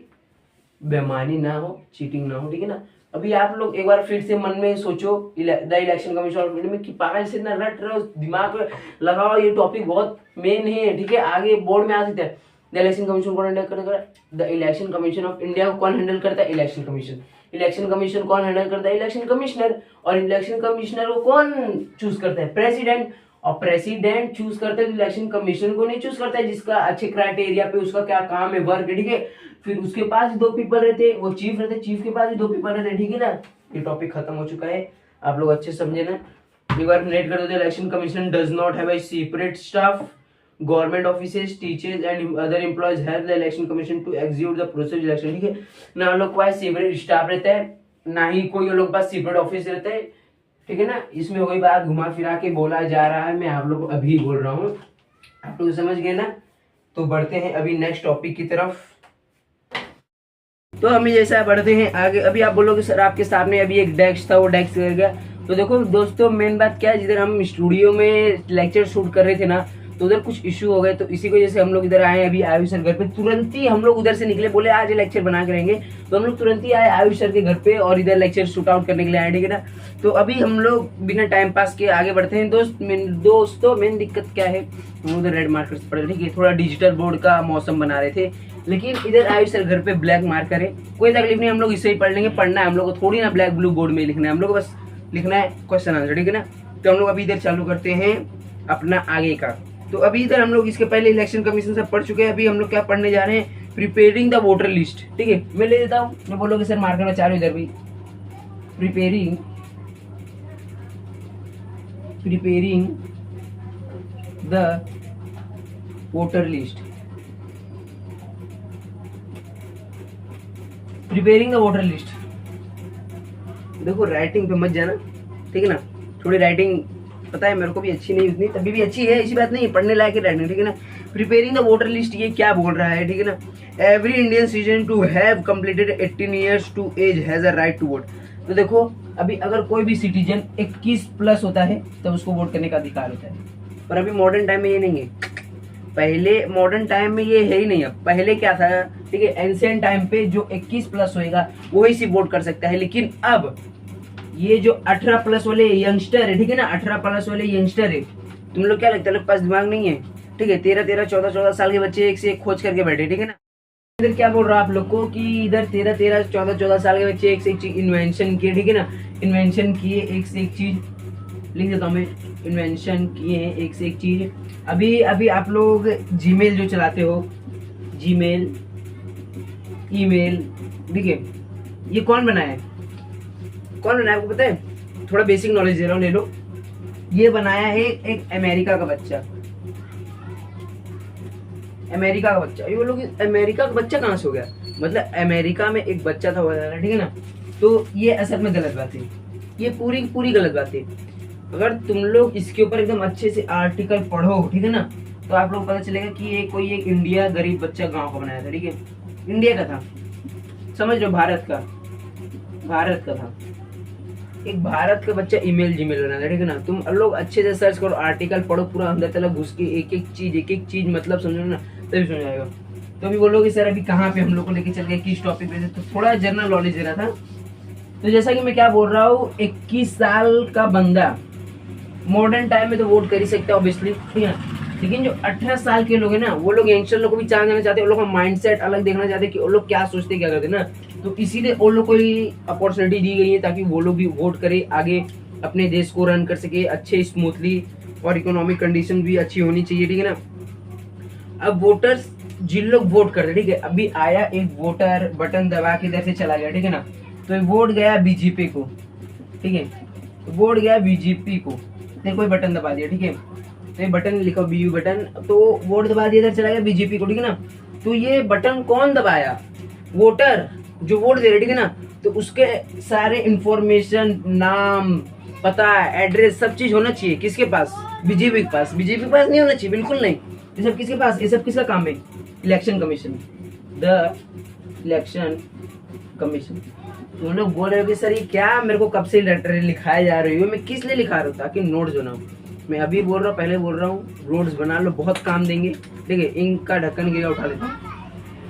बेईमानी ना हो, चीटिंग ना हो, ठीक है ना। अभी आप लोग एक बार फिर से मन में सोचो the election commission of India में, कि पागल से इतना रट रहे हो, दिमाग में लगाओ, ये टॉपिक बहुत मेन है, ठीक है, आगे बोर्ड में आ सकता है। द इलेक्शन कमीशन कौन हैंडल करता है, the election commission of India को कौन हैंडल करता है, इलेक्शन कमीशन। इलेक्शन कमीशन कौन हैंडल करता है, इलेक्शन कमिश्नर। और इलेक्शन कमिश्नर को कौन चूज करता है, प्रेसिडेंट। और प्रेसिडेंट चूज करता है तो इलेक्शन कमीशन को नहीं चूज करता है, जिसका अच्छे क्राइटेरिया पे उसका क्या काम है, वर्क है, ठीक है। फिर उसके पास 2 पीपल रहते, वो चीफ रहते, चीफ के पास भी 2 पीपल रहते, ठीक है ना। ये टॉपिक खत्म हो चुका है, आप लोग अच्छे समझे ना। एक बार नेट कर दो, election commission does not have a separate staff, government offices, teachers and other employees help the election commission to execute the process election, ठीक है ना। हम लोग के पास सेपरेट स्टाफ रहता है, ना ही कोई लोग के पास सेपरेट ऑफिस रहता है, ठीक है ना। इसमें वही बात घुमा फिरा के बोला जा रहा है, मैं आप लोग को अभी बोल रहा हूँ, आप लोग समझ गए ना। तो बढ़ते हैं अभी नेक्स्ट टॉपिक की तरफ। तो हम जैसा बढ़ते हैं आगे, अभी आप बोलोगे सर आपके सामने अभी एक डेस्क था, वो डेस्क कर गया। तो देखो दोस्तों, मेन बात क्या है, जिधर हम स्टूडियो में लेक्चर शूट कर रहे थे ना, तो उधर कुछ इशू हो गए, तो इसी वजह से हम लोग इधर आए। अभी आयुष सर घर पे तुरंत ही हम लोग उधर से निकले, बोले आज लेक्चर बना के रहेंगे, तो हम लोग तुरंत ही आए आयुष सर के घर पे और इधर लेक्चर शूट आउट करने के लिए आए, ठीक है ना। तो अभी हम लोग बिना टाइम पास के आगे बढ़ते हैं। दोस्तों मेन दिक्कत क्या है, हम उधर रेड मार्कर्स पड़े, ठीक है, थोड़ा डिजिटल बोर्ड का मौसम बना रहे थे, लेकिन इधर आयुष सर घर पे ब्लैक मार्कर है, कोई तकलीफ नहीं, हम लोग इससे ही पढ़ लेंगे। पढ़ना है हम लोग को थोड़ी ना ब्लैक ब्लू बोर्ड में लिखना है, हम लोग को बस लिखना है क्वेश्चन आंसर, ठीक है ना। तो हम लोग अभी इधर चालू करते हैं अपना आगे का। तो अभी इधर हम लोग इसके पहले इलेक्शन कमीशन से पढ़ चुके हैं, अभी हम लोग क्या पढ़ने जा रहे हैं, प्रिपेयरिंग द वोटर लिस्ट, ठीक है। मैं ले देता हूँ, मैं बोलोगे सर मार्कर में चालू इधर भी, preparing the voter list, preparing the voter list. देखो राइटिंग पे मत जाना, ठीक है ना, थोड़ी राइटिंग पता है मेरे को भी अच्छी नहीं उतनी, तभी भी अच्छी है, ऐसी बात नहीं है, पढ़ने लायक है राइटिंग, ठीक है ना। प्रिपेयरिंग द वोटर लिस्ट, ये क्या बोल रहा है, ठीक है ना। Every Indian citizen to have completed 18 years to age has a right to vote. तो देखो अभी अगर कोई भी सिटीजन 21 प्लस होता है तब उसको वोट करने का अधिकार होता है, पर अभी मॉडर्न टाइम में ये नहीं है, पहले मॉडर्न टाइम में ये है ही नहीं। अब पहले क्या था, ठीक है, एंशिएंट टाइम पे जो 21 प्लस होएगा वही सिर्फ वोट कर सकता है, लेकिन अब ये जो 18 प्लस वाले यंगस्टर है, ठीक है ना, 18 प्लस वाले यंगस्टर है, तुम लोग क्या लगता है, लोग पास दिमाग नहीं है, ठीक है, 13-13, 14-14 साल के बच्चे एक से एक खोज करके बैठे, ठीक है ना। इधर क्या बोल रहा है आप लोग को कि इधर 13-13, 14-14 साल के बच्चे एक से एक चीज इन्वेंशन किए, ठीक है ना, इन्वेंशन किए एक से एक चीज, लिख देता हूँ मैं, इन्वेंशन किए हैं एक से एक चीज। अभी आप लोग जीमेल जो चलाते हो, जीमेल, ईमेल, ठीक है, ये कौन बनाया है, कौन बनाया आपको पता है, थोड़ा बेसिक नॉलेज दे रहा हूँ, ले लो। ये बनाया है एक अमेरिका का बच्चा, अमेरिका का बच्चा। ये लोग अमेरिका का बच्चा कहाँ से हो गया, मतलब अमेरिका में एक बच्चा था, ठीक है ना। तो ये असल में गलत बात है, ये पूरी गलत बात है। अगर तुम लोग इसके ऊपर एकदम अच्छे से आर्टिकल पढ़ो, ठीक है ना, तो आप लोग पता चलेगा कि ये कोई एक इंडिया गरीब बच्चा गाँव का बनाया था, ठीक है, इंडिया का था, समझ लो, भारत का था, एक भारत का बच्चा ईमेल जीमेल बनाता है, ठीक है ना। तुम लोग अच्छे से सर्च करो, आर्टिकल पढ़ो, पूरा अंदर तक घुस के एक एक चीज मतलब समझो ना, तभी समझ आएगा। तो अभी बोलोगे सर अभी कहाँ पे हम लोग को लेके चल गए, किस टॉपिक पे, तो थोड़ा जनरल नॉलेज दे रहा था। तो जैसा कि मैं क्या बोल रहा हूँ, 21 साल का बंदा मॉडर्न टाइम में तो वोट कर ही सकता है ऑब्वियसली, ठीक है, लेकिन जो 18 साल के लोग हैं ना, वो लोग यंगस्टर लोग को भी चांस देना चाहते हैं, वो लोग का माइंडसेट अलग देखना चाहते हैं कि वो लोग क्या सोचते क्या करते ना। तो इसीलिए वो लोग को अपॉर्चुनिटी दी गई है ताकि वो लोग भी वोट करे, आगे अपने देश को रन कर सके अच्छे स्मूथली, और इकोनॉमिक कंडीशन भी अच्छी होनी चाहिए, ठीक है ना। अब वोटर्स जिन लोग वोट करते, ठीक है, अभी आया एक वोटर बटन दबा के इधर से चला गया, ठीक है ना, तो वोट गया बीजेपी को, ठीक है, वोट गया बीजेपी को, कोई बटन दबा दिया, ठीक है, तो ये बटन लिखा बीयू बटन, तो वोट दबा दिया, इधर चला गया बीजेपी को, ठीक है ना। तो ये बटन कौन दबाया, वोटर जो वोट दे रहे, ठीक है ना, तो उसके सारे इंफॉर्मेशन, नाम, पता, एड्रेस, सब चीज होना चाहिए किसके पास, बीजेपी के पास। बीजेपी के पास नहीं होना चाहिए, बिल्कुल नहीं, ये सब किसके पास, ये सब किसका काम है, election commission, the election commission. तुम लोग बोल रहे हो कि सर ये क्या मेरे को कब से लेटर लिखाया जा रही हो, मैं किस लिए लिखा रहा हूँ, ताकि नोट्स बनाऊं। मैं अभी बोल रहा हूँ, पहले बोल रहा हूँ, नोट्स बना लो, बहुत काम देंगे, ठीक है, इंक का ढक्कन गिरा उठा लेता हूँ।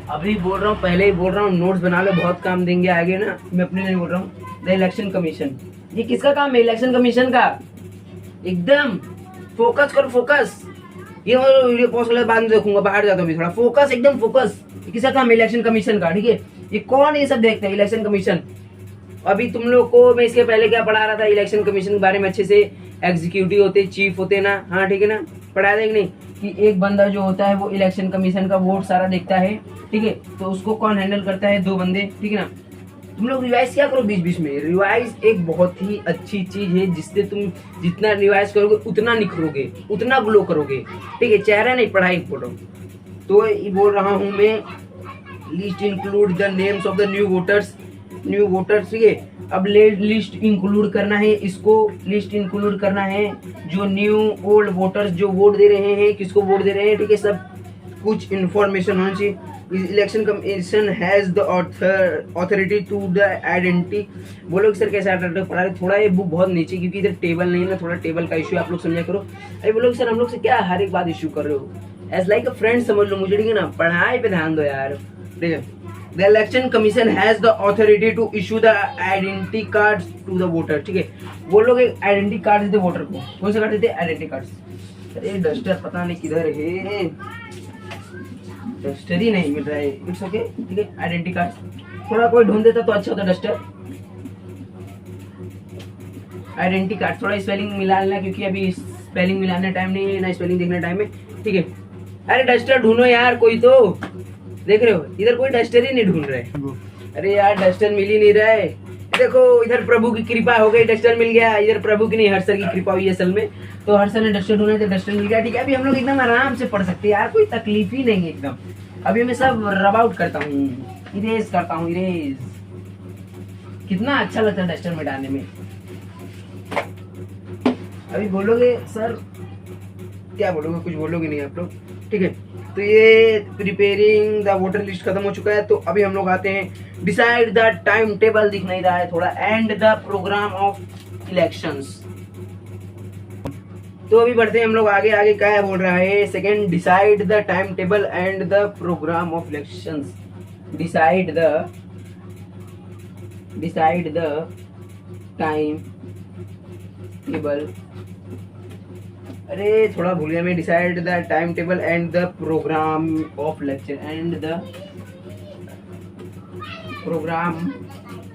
अभी बोल रहा हूँ, पहले ही बोल रहा हूँ, नोट्स बना लो, बहुत काम देंगे आगे ना, मैं अपने लिए बोल रहा हूँ। द इलेक्शन कमीशन, ये किसका काम है, इलेक्शन कमीशन का। एकदम फोकस करो, फोकस, ये वीडियो पॉज कर बाद में देखूंगा, बाहर जाता हूँ थोड़ा, फोकस, एकदम फोकस, किसका काम है, इलेक्शन कमीशन का, ठीक है। ये कौन ये सब देखता है, इलेक्शन कमीशन, अभी तुम लोग को मैं इसके पहले क्या पढ़ा रहा था इलेक्शन कमीशन के बारे में अच्छे से, एग्जीक्यूटिव होते, चीफ होते ना, हाँ ठीक है ना, पढ़ाया था कि नहीं, कि एक बंदा जो होता है वो इलेक्शन कमीशन का वोट सारा देखता है, ठीक है, तो उसको कौन हैंडल करता है, 2 बंदे, ठीक है ना। तुम लोग रिवाइज क्या करो बीच बीच में, रिवाइज एक बहुत ही अच्छी चीज है जिससे तुम जितना रिवाइज करोगे उतना निखरोगे, उतना ग्लो करोगे, ठीक है, चेहरा नहीं पढ़ाई फोटो। तो ये बोल रहा हूँ मैं, list include the names of the new voters, ठीक है। अब लिस्ट इंक्लूड करना है, इसको लिस्ट इंक्लूड करना है जो न्यू ओल्ड वोटर्स जो वोट दे रहे हैं, किसको वोट दे रहे हैं, ठीक है, सब कुछ इंफॉर्मेशन होनी चाहिए। Election commission has the authority to the identity. बोलो कि सर कैसे पढ़ा रहे, थोड़ा ये बुक बहुत नीचे क्योंकि इधर टेबल नहीं है ना, थोड़ा टेबल का इशू आप लोग समझा करो। अरे बोलो कि सर हम लोग से क्या हर एक बात इशू कर रहे हो, एज लाइक अ फ्रेंड समझ लो मुझे, ठीक है ना, पढ़ाई पे ध्यान दो यार, ठीक है। The election commission has the authority to issue the identity cards to the voter, ठीक है। वो लोग एक आइडेंटिटी कार्ड देते वोटर को, कौन से कार्ड देते, आइडेंटिटी कार्ड। अरे डस्टर पता नहीं किधर है, डस्टर ही नहीं मिल रहा है, इट्स ओके, ठीक है, आइडेंटिटी कार्ड थोड़ा कोई ढूंढ देता तो अच्छा होता, डस्टर आइडेंटिटी कार्ड, थोड़ा स्पेलिंग मिला लेना क्योंकि अभी स्पेलिंग मिलाने टाइम नहीं है ना, स्पेलिंग देखने टाइम है, ठीक है। अरे डस्टर ढूंढो यार, कोई तो देख रहे हो इधर कोई डस्टर ही नहीं ढूंढ रहे। अरे यार डस्टर मिल ही नहीं रहा है, देखो इधर प्रभु की कृपा हो गई, डस्टर मिल गया, इधर प्रभु की नहीं हर्षर की कृपा हुई असल में, तो हर्षर ने डस्टर ढूंढा तो डस्टर मिल गया, ठीक है। अभी हम लोग एकदम आराम से पढ़ सकते हैं यार, कोई तकलीफ ही नहीं है एकदम। अभी मैं सब रब आउट करता हूँ, इरेज करता हूँ, इरेज कितना अच्छा लगता है डस्टर में डालने में। अभी बोलोगे सर क्या बोलोगे, कुछ बोलोगे नहीं आप लोग, ठीक है। तो ये प्रिपेयरिंग द वोटर लिस्ट खत्म हो चुका है, तो अभी हम लोग आते हैं डिसाइड द टाइम टेबल, दिख नहीं रहा है थोड़ा, and the programme of elections. तो अभी बढ़ते हैं हम लोग आगे, आगे क्या बोल रहा है, second, decide the time table and the programme of elections. Decide the time table, अरे थोड़ा भूल गया मैं, decide the time table and the programme of lecture, and the programme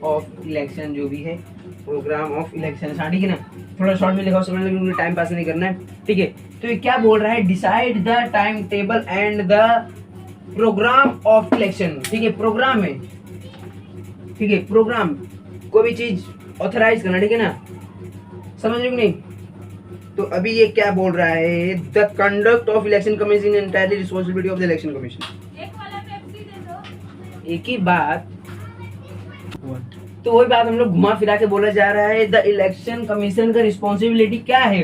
of election, जो भी है प्रोग्राम ऑफ इलेक्शन, हाँ ठीक है ना, थोड़ा शॉर्ट में लिखा हो समझ लो, टाइम पास नहीं करना है, ठीक है। तो ये क्या बोल रहा है, decide the time table and the programme of election, ठीक है, प्रोग्राम है, ठीक है, प्रोग्राम कोई भी चीज ऑथराइज करना, ठीक है ना, समझ रहे हो नहीं। तो अभी ये क्या बोल रहा है, the conduct of election commission entirely responsibility of the election commission. एक ही बात, तो वही बात हम लोग घुमा फिरा के बोला जा रहा है, द इलेक्शन कमीशन का रिस्पॉन्सिबिलिटी क्या है,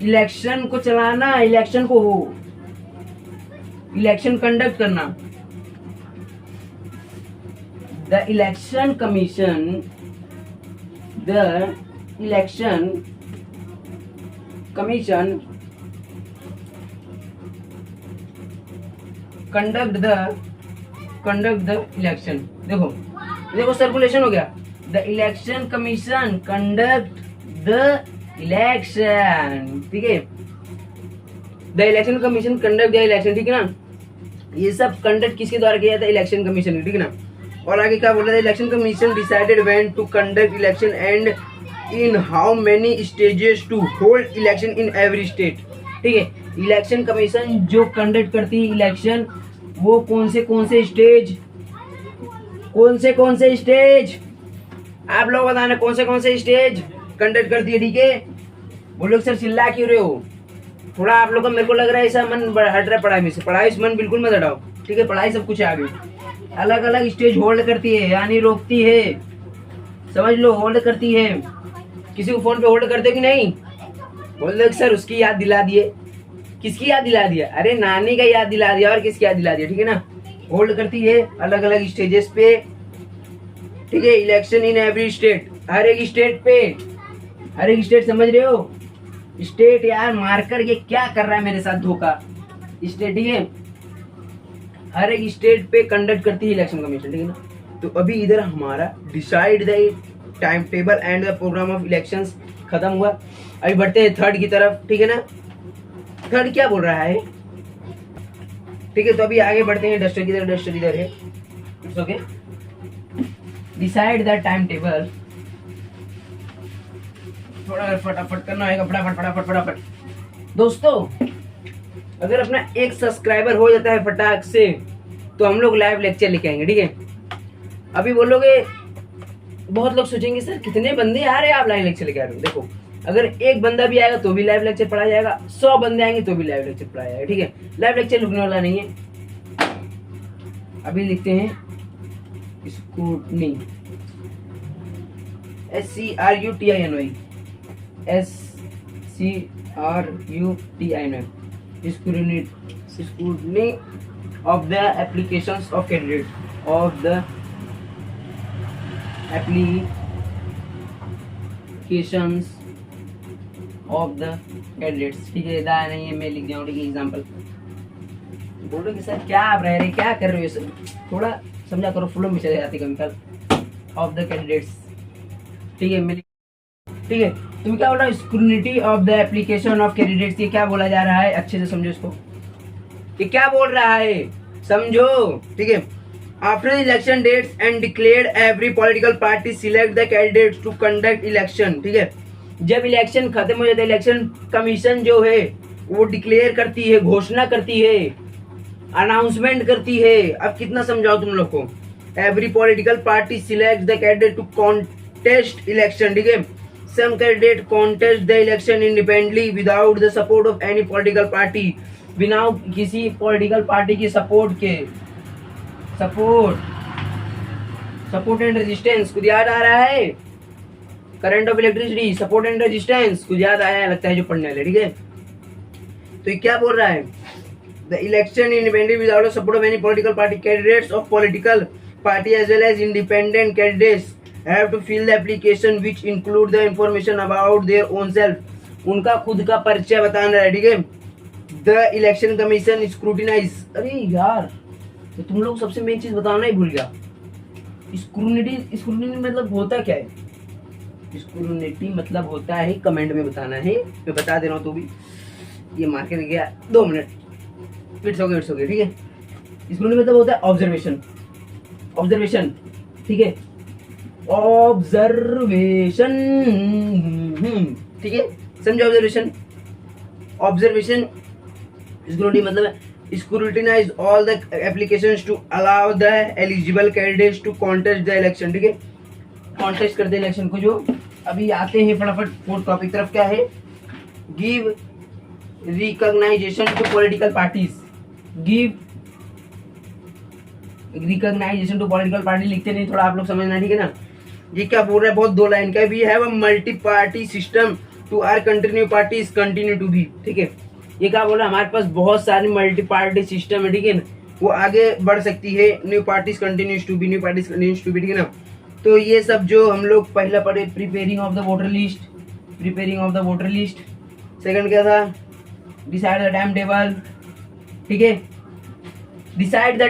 इलेक्शन को चलाना, इलेक्शन को हो, इलेक्शन कंडक्ट करना। The election commission, the election commission conduct the election, देखो सर्कुलेशन हो गया, the election commission conduct the election, ठीक है, the election commission conduct the election, ठीक है ना, ये सब कंडक्ट किसके द्वारा किया जाता है, इलेक्शन कमीशन, ठीक है ना। और आगे क्या बोल रहा है, election commission decided when to conduct election and in how many stages to hold election in every state, ठीक है। इलेक्शन कमीशन जो कंडक्ट करती है इलेक्शन, वो कौन से स्टेज, आप लोग बताना कौन से स्टेज कंडक्ट करती है, ठीक है। वो लोग सर चिल्ला क्यों रहे हो, थोड़ा आप लोग का मेरे को लग रहा है ऐसा मन हट रहा है पढ़ाई में से, पढ़ाई से मन बिल्कुल मत हटाओ, ठीक है, पढ़ाई सब कुछ है आगे। अलग अलग स्टेज होल्ड करती है यानी रोकती है, समझ लो, होल्ड करती है। किसी को फोन पे होल्ड करते कि नहीं, बोल दो सर उसकी याद दिला दिए, किसकी याद दिला दिया, अरे नानी का याद दिला दिया और किसकी याद दिला दिया, ठीक है ना। होल्ड करती है अलग अलग स्टेजेस पे, ठीक है, इलेक्शन इन एवरी स्टेट, हर एक स्टेट पे, हर एक स्टेट, समझ रहे हो, स्टेट यार मार्कर ये क्या कर रहा है मेरे साथ धोखा, स्टेट, ठीक है, हर एक स्टेट पे कंडक्ट करती है इलेक्शन कमीशन, ठीक है ना। तो अभी इधर हमारा decide the time table and the programme of elections खत्म हुआ। अभी बढ़ते हैं थर्ड की तरफ, ठीक है ना। थर्ड क्या बोल रहा है, ठीक है, तो अभी आगे बढ़ते हैं, डस्टर की तरफ, डस्टर इधर है, okay. Decide the time table थोड़ा फटाफट करना होगा, फटाफट फटाफट फटाफट। दोस्तों अगर अपना एक सब्सक्राइबर हो जाता है फटाक से, तो हम लोग लाइव लेक्चर लेके आएंगे, ठीक है। अभी बोलोगे, बहुत लोग सोचेंगे सर कितने बंदे आ रहे हैं, आप लाइव लेक्चर लेके आ रहे हो। देखो अगर एक बंदा भी आएगा तो भी लाइव लेक्चर पढ़ाया जाएगा, 100 बंदे आएंगे तो भी लाइव लेक्चर पढ़ाया जाएगा, ठीक है। लाइव लेक्चर रुकने वाला नहीं है। अभी लिखते हैं scrutiny, SCRUTINY, SCRUTINY, scrutiny of the applications of candidates, of the applications of the candidates, ठीक है। दाया नहीं है, मैं लिख दिया हूँ, ठीक है। एग्जाम्पल बोलो कि सर क्या आप रह रहे, क्या कर रहे हो, सर थोड़ा समझा करो, फ्लो में चले जाते कभी कल। ऑफ द कैंडिडेट्स, ठीक है। ठीक है, तुम क्या बोल रहा हो, scrutiny of the application of candidates, ये क्या बोला जा रहा है, अच्छे से समझो इसको, ये क्या बोल रहा है समझो, ठीक है। After election dates and declared every political party select the candidates to conduct election, ठीक है। जब इलेक्शन खत्म हो जाता है, इलेक्शन कमीशन जो है वो डिक्लेयर करती है, घोषणा करती है, अनाउंसमेंट करती है। अब कितना समझाओ तुम लोग को। Every political party select the candidate to contest election, ठीक है। Some candidate contest the election independently without the support of any political party, बिना किसी पॉलिटिकल पार्टी की सपोर्ट के। सपोर्ट एंड रेजिस्टेंस कुछ याद आ रहा है, current of electricity, support and resistance कुछ याद आया लगता है जो पढ़ने वाले, ठीक है। तो ये क्या बोल रहा है, the election independently without support of any political party, candidates of political party as well as independent candidates have to fill the application which include the information about their own self, उनका खुद का परिचय बताना है, ठीक है। The election commission scrutinise, अरे यार तो तुम लोग सबसे मेन चीज बताना ही भूल गया, स्क्रूटिनी मतलब होता क्या है। स्क्रूटिनी मतलब होता है, कमेंट में बताना है, मैं बता दे रहा हूँ। तो भी ये मार के गया 2 मिनट, इट्स ओके ठीक है। स्क्रूटिनी मतलब होता है ऑब्जर्वेशन, ठीक है, ऑब्जर्वेशन, ठीक है, समझो। ऑब्जर्वेशन स्क्रूटिनी मतलब scrutinize all the applications to allow the eligible candidates to contest the election, ठीक है। कॉन्टेस्ट करते इलेक्शन को। जो अभी आते हैं फटाफट फोर्थ टॉपिक तरफ, क्या है, give recognition to political parties, give recognition to political party लिखते नहीं, थोड़ा आप लोग समझना, ठीक है ना। ये क्या बोल रहा है, बहुत 2 लाइन का। We have a multi party system to are continue parties continue to be, ठीक है। ये क्या बोल रहा है, हमारे पास बहुत सारी मल्टी पार्टी सिस्टम है, ठीक है ना, वो आगे बढ़ सकती है। New parties continues to be, new parties continues to be, ठीक है ना। तो ये सब जो हम लोग पहला पढ़े, preparing of the voter list, second क्या था, डिसाइड द टाइम टेबल, ठीक है, decide the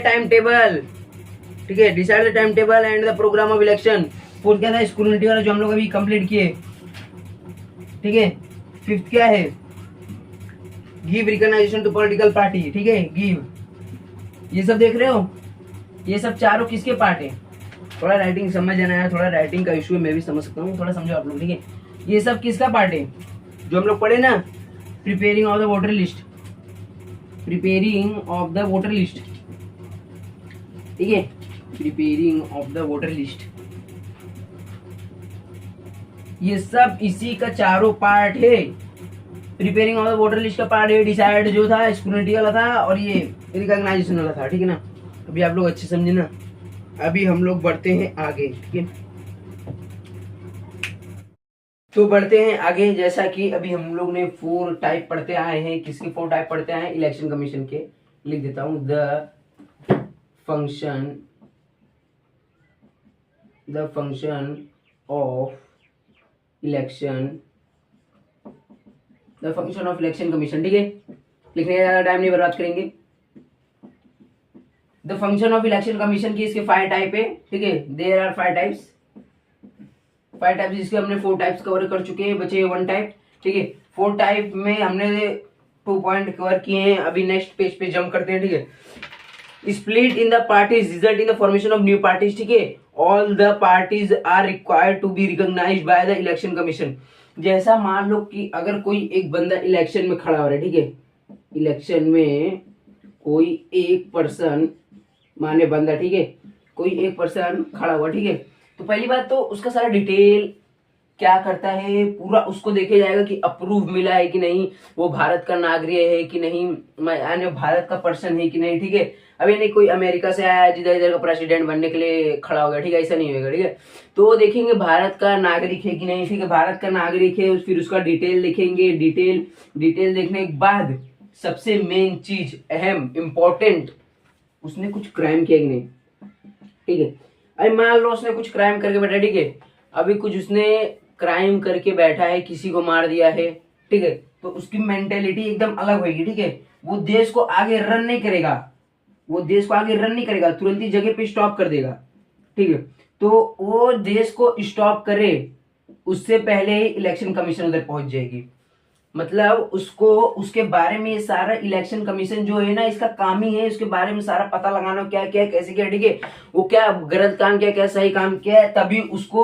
time table and the programme of election. Fourth क्या था, स्क्रूटिनी वाला जो हम लोग अभी कंप्लीट किए, ठीक है। फिफ्थ क्या है, give recognition to political party, ठीक है, गिव। ये सब देख रहे हो, ये सब चारों किसके पार्ट है। थोड़ा राइटिंग समझ आना है, थोड़ा राइटिंग का इशू है, मैं भी समझ सकता हूँ, थोड़ा समझो आप लोग, ठीक है। ये सब किसका पार्ट है, जो हम लोग पढ़े ना, preparing of the voter list, ठीक है, preparing of the voter list, ये सब इसी का चारों पार्ट है। Preparing of the voter list का पार्ट है, डिसाइड जो था स्क्रूटिनी वाला था, और ये रिकॉग्नाइजेशन वाला था, ठीक है ना। अभी आप लोग अच्छे समझे ना। अभी हम लोग बढ़ते हैं आगे, ठीक है। तो बढ़ते हैं आगे, जैसा कि अभी हम लोग ने 4 टाइप पढ़ते आए हैं। किसके 4 टाइप पढ़ते आए हैं, इलेक्शन कमीशन के। लिख देता हूं, the function of election commission, ठीक है। लिखने का ज्यादा टाइम नहीं बर्बाद करेंगे। The function of election commission की इसके 5 टाइप है, ठीक है। देयर आर 5 टाइप्स, जिसके हमने 4 टाइप्स कवर कर चुके हैं, बचे 1 टाइप, ठीक है। 4 टाइप में हमने 2 पॉइंट कवर किए हैं। अभी नेक्स्ट पेज पे जंप करते हैं, ठीक है। Split in the parties result in the formation of new parties, ठीक है। All the parties are required to be recognised by the election commission. जैसा मान लो कि अगर कोई एक बंदा इलेक्शन में खड़ा हो रहा है, ठीक है, इलेक्शन में कोई एक पर्सन, माने बंदा, ठीक है, कोई एक पर्सन खड़ा हुआ, ठीक है, तो पहली बात तो उसका सारा डिटेल क्या करता है पूरा उसको देखे जाएगा कि अप्रूव मिला है कि नहीं, वो भारत का नागरिक है कि नहीं, यानी भारत का पर्सन है कि नहीं, ठीक है। अभी नहीं कोई अमेरिका से आया जिधर इधर का प्रेसिडेंट बनने के लिए खड़ा हो गया, ठीक है, ऐसा नहीं होगा, ठीक है। तो वो देखेंगे भारत का नागरिक है कि नहीं, ठीक है, भारत का नागरिक है, फिर उसका डिटेल लिखेंगे, डिटेल देखने के बाद सबसे मेन चीज, अहम इम्पोर्टेंट, उसने कुछ क्राइम किया कि नहीं, ठीक है। अभी मान लो उसने कुछ क्राइम करके बैठा, ठीक है, अभी कुछ उसने क्राइम करके बैठा है, किसी को मार दिया है, ठीक है, तो उसकी मेंटेलिटी एकदम अलग होगी, ठीक है। वो देश को आगे रन नहीं करेगा, वो देश को आगे रन नहीं करेगा, तुरंत ही जगह पे स्टॉप कर देगा, ठीक है। तो वो देश को स्टॉप करे उससे पहले ही इलेक्शन कमीशन उधर पहुंच जाएगी, मतलब उसको उसके बारे में ये सारा इलेक्शन कमीशन जो है ना, इसका काम ही है उसके बारे में सारा पता लगाना, क्या क्या कैसे क्या, ठीक है, वो क्या गलत काम किया, क्या सही काम किया है, तभी उसको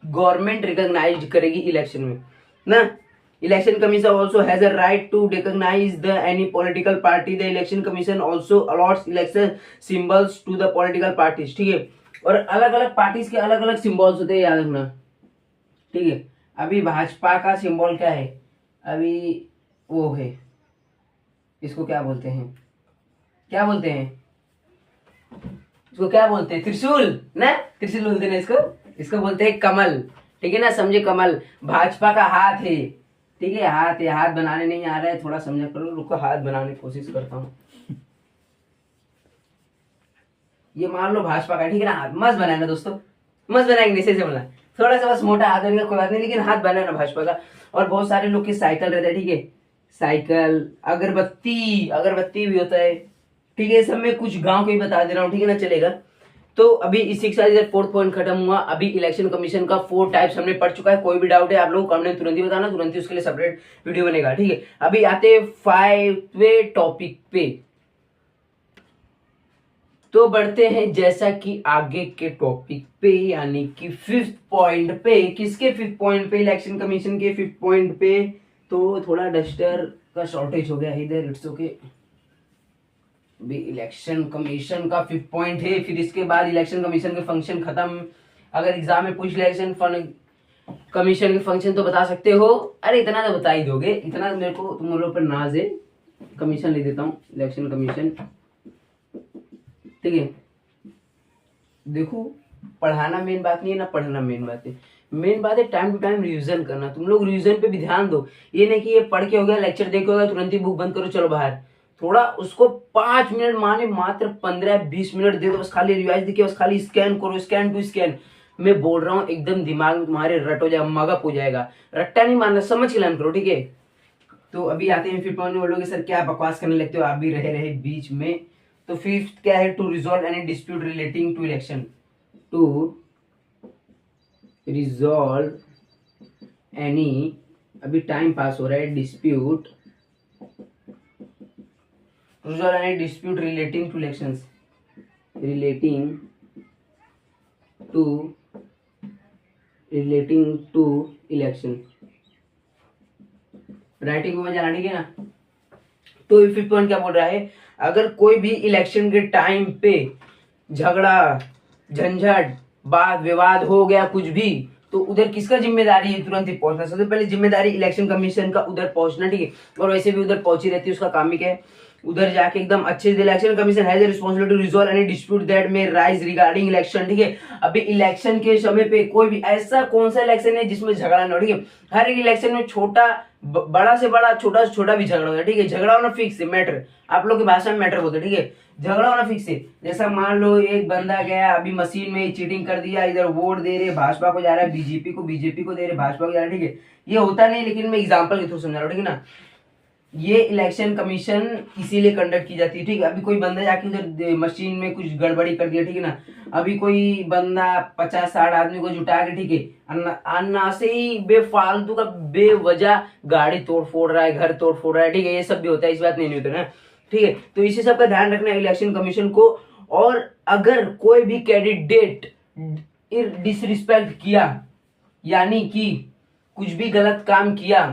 गवर्नमेंट रिकॉग्नाइज करेगी इलेक्शन में ना। Election commission also has a right to recognise the any political party. The election commission also allots election symbols to the political parties, ठीक है। और अलग अलग पार्टीज के अलग अलग सिंबल्स होते हैं, याद रखना, ठीक है। अभी भाजपा का सिंबल क्या है, अभी वो है, इसको क्या बोलते हैं, क्या बोलते हैं इसको, क्या बोलते हैं, त्रिशूल ना, त्रिशूल बोलते हैं ना इसको, इसको बोलते हैं कमल, ठीक है ना, समझे, कमल भाजपा का हाथ है, ठीक है, हाथ है, हाथ बनाने नहीं आ रहा है, थोड़ा समझा करो, रुको हाथ बनाने की कोशिश करता हूँ। ये मान लो भाजपा का, ठीक है ना, हाथ मस्त बनाना दोस्तों, मस्त बनाएंगे, ऐसे बोलना, थोड़ा सा बस मोटा हाथ बनेगा कोई बात नहीं, लेकिन हाथ बनाना भाजपा का। और बहुत सारे लोग की साइकिल रहता है, ठीक है, साइकिल, अगरबत्ती, अगरबत्ती भी होता है, ठीक है। सब में कुछ गांव को ही बता दे रहा हूँ, ठीक है ना, चलेगा। तो अभी इसी के साथ इधर फोर्थ पॉइंट खत्म हुआ। अभी इलेक्शन कमीशन का 4 टाइप्स हमने पढ़ चुका है। कोई भी डाउट है आप लोगों को कमेंट तुरंत ही बताना, तुरंत ही उसके लिए सेपरेट वीडियो बनेगा, ठीक है। अभी आते 5वें टॉपिक पे, तो बढ़ते हैं जैसा कि आगे के टॉपिक पे, यानी कि 5th पॉइंट पे। किसके 5th पॉइंट पे, इलेक्शन कमीशन के 5th पॉइंट पे। तो थोड़ा डस्टर का शॉर्टेज हो गया है इधर, इट्स ओके। भी इलेक्शन कमीशन का 5th पॉइंट है, फिर इसके बाद इलेक्शन कमीशन के फंक्शन खत्म। अगर एग्जाम में पूछ इलेक्शन कमीशन के फंक्शन तो बता सकते हो, अरे इतना तो बता ही दोगे, इतना मेरे को तुम लोगों पर नाज है। कमीशन लिख देता हूँ, इलेक्शन कमीशन, ठीक है। देखो पढ़ाना मेन बात नहीं है ना, पढ़ना मेन बात है। मेन बात है टाइम टू टाइम रिवीजन करना। तुम लोग रिवीजन पे भी ध्यान दो, ये नहीं कि ये पढ़ के हो गया, लेक्चर देख के हो गया, तुरंत ही बुक बंद करो चलो बाहर। थोड़ा उसको 5 मिनट, माने मात्र 15-20 मिनट दे दो, बस खाली रिवाइज देखिए, बस खाली स्कैन करो, स्कैन टू स्कैन। मैं बोल रहा हूँ एकदम दिमाग में तुम्हारे रट हो जाएगा, मगअप हो जाएगा। रट्टा नहीं मारना, समझ के लर्न करो, ठीक है। तो अभी आते हैं 5th पॉइंट में। बोलोगे सर क्या बकवास करने लगते हो आप भी, रहे रहे बीच में। तो 5th क्या है, to resolve any dispute relating to election, to resolve any, अभी टाइम पास हो रहा है, dispute, resolve any dispute relating to elections, relating to election. Writing में जाना, ठीक है ना। तो 5th पॉइंट क्या बोल रहा है, अगर कोई भी इलेक्शन के टाइम पे झगड़ा झंझट वाद विवाद हो गया कुछ भी, तो उधर किसका जिम्मेदारी है, तुरंत ही पहुंचना। सबसे पहले जिम्मेदारी इलेक्शन कमीशन का उधर पहुंचना, ठीक है। और वैसे भी उधर पहुंची रहती है, उसका काम ही क्या है, उधर जाके एकदम अच्छे से। Election commission has a responsibility to resolve any dispute that may rise regarding election, ठीक है। अभी इलेक्शन के समय पे कोई भी ऐसा कौन सा इलेक्शन है जिसमें झगड़ा ना हो, ठीक है। हर एक इलेक्शन में छोटा बड़ा से बड़ा, छोटा से छोटा भी झगड़ा होता है, ठीक है। झगड़ा होना फिक्स है, मैटर, आप लोग की भाषा में मैटर बोलते हैं, ठीक है। झगड़ा होना फिक्स है। जैसा मान लो एक बंदा गया अभी मशीन में चीटिंग कर दिया, इधर वोट दे रहे भाजपा को जा रहा है, बीजेपी को दे रहे भाजपा को जा रहा है, ठीक है। ये होता नहीं, लेकिन मैं एग्जाम्पल के थ्रू समझा रहा हूँ, ठीक है ना। ये इलेक्शन कमीशन इसीलिए कंडक्ट की जाती है, ठीक है। अभी कोई बंदा जाके उधर मशीन में कुछ गड़बड़ी कर दिया, ठीक है ना। अभी कोई बंदा 50-60 आदमी को जुटा के, ठीक है, अन्ना से ही बेफालतू का बेवजह गाड़ी तोड़ फोड़ रहा है, घर तोड़ फोड़ रहा है, ठीक है। ये सब भी होता है, इस बात नहीं होता ना, ठीक है। तो इसी सब का ध्यान रखना है इलेक्शन कमीशन को। और अगर कोई भी कैंडिडेट डिसरिस्पेक्ट किया, यानी कि कुछ भी गलत काम किया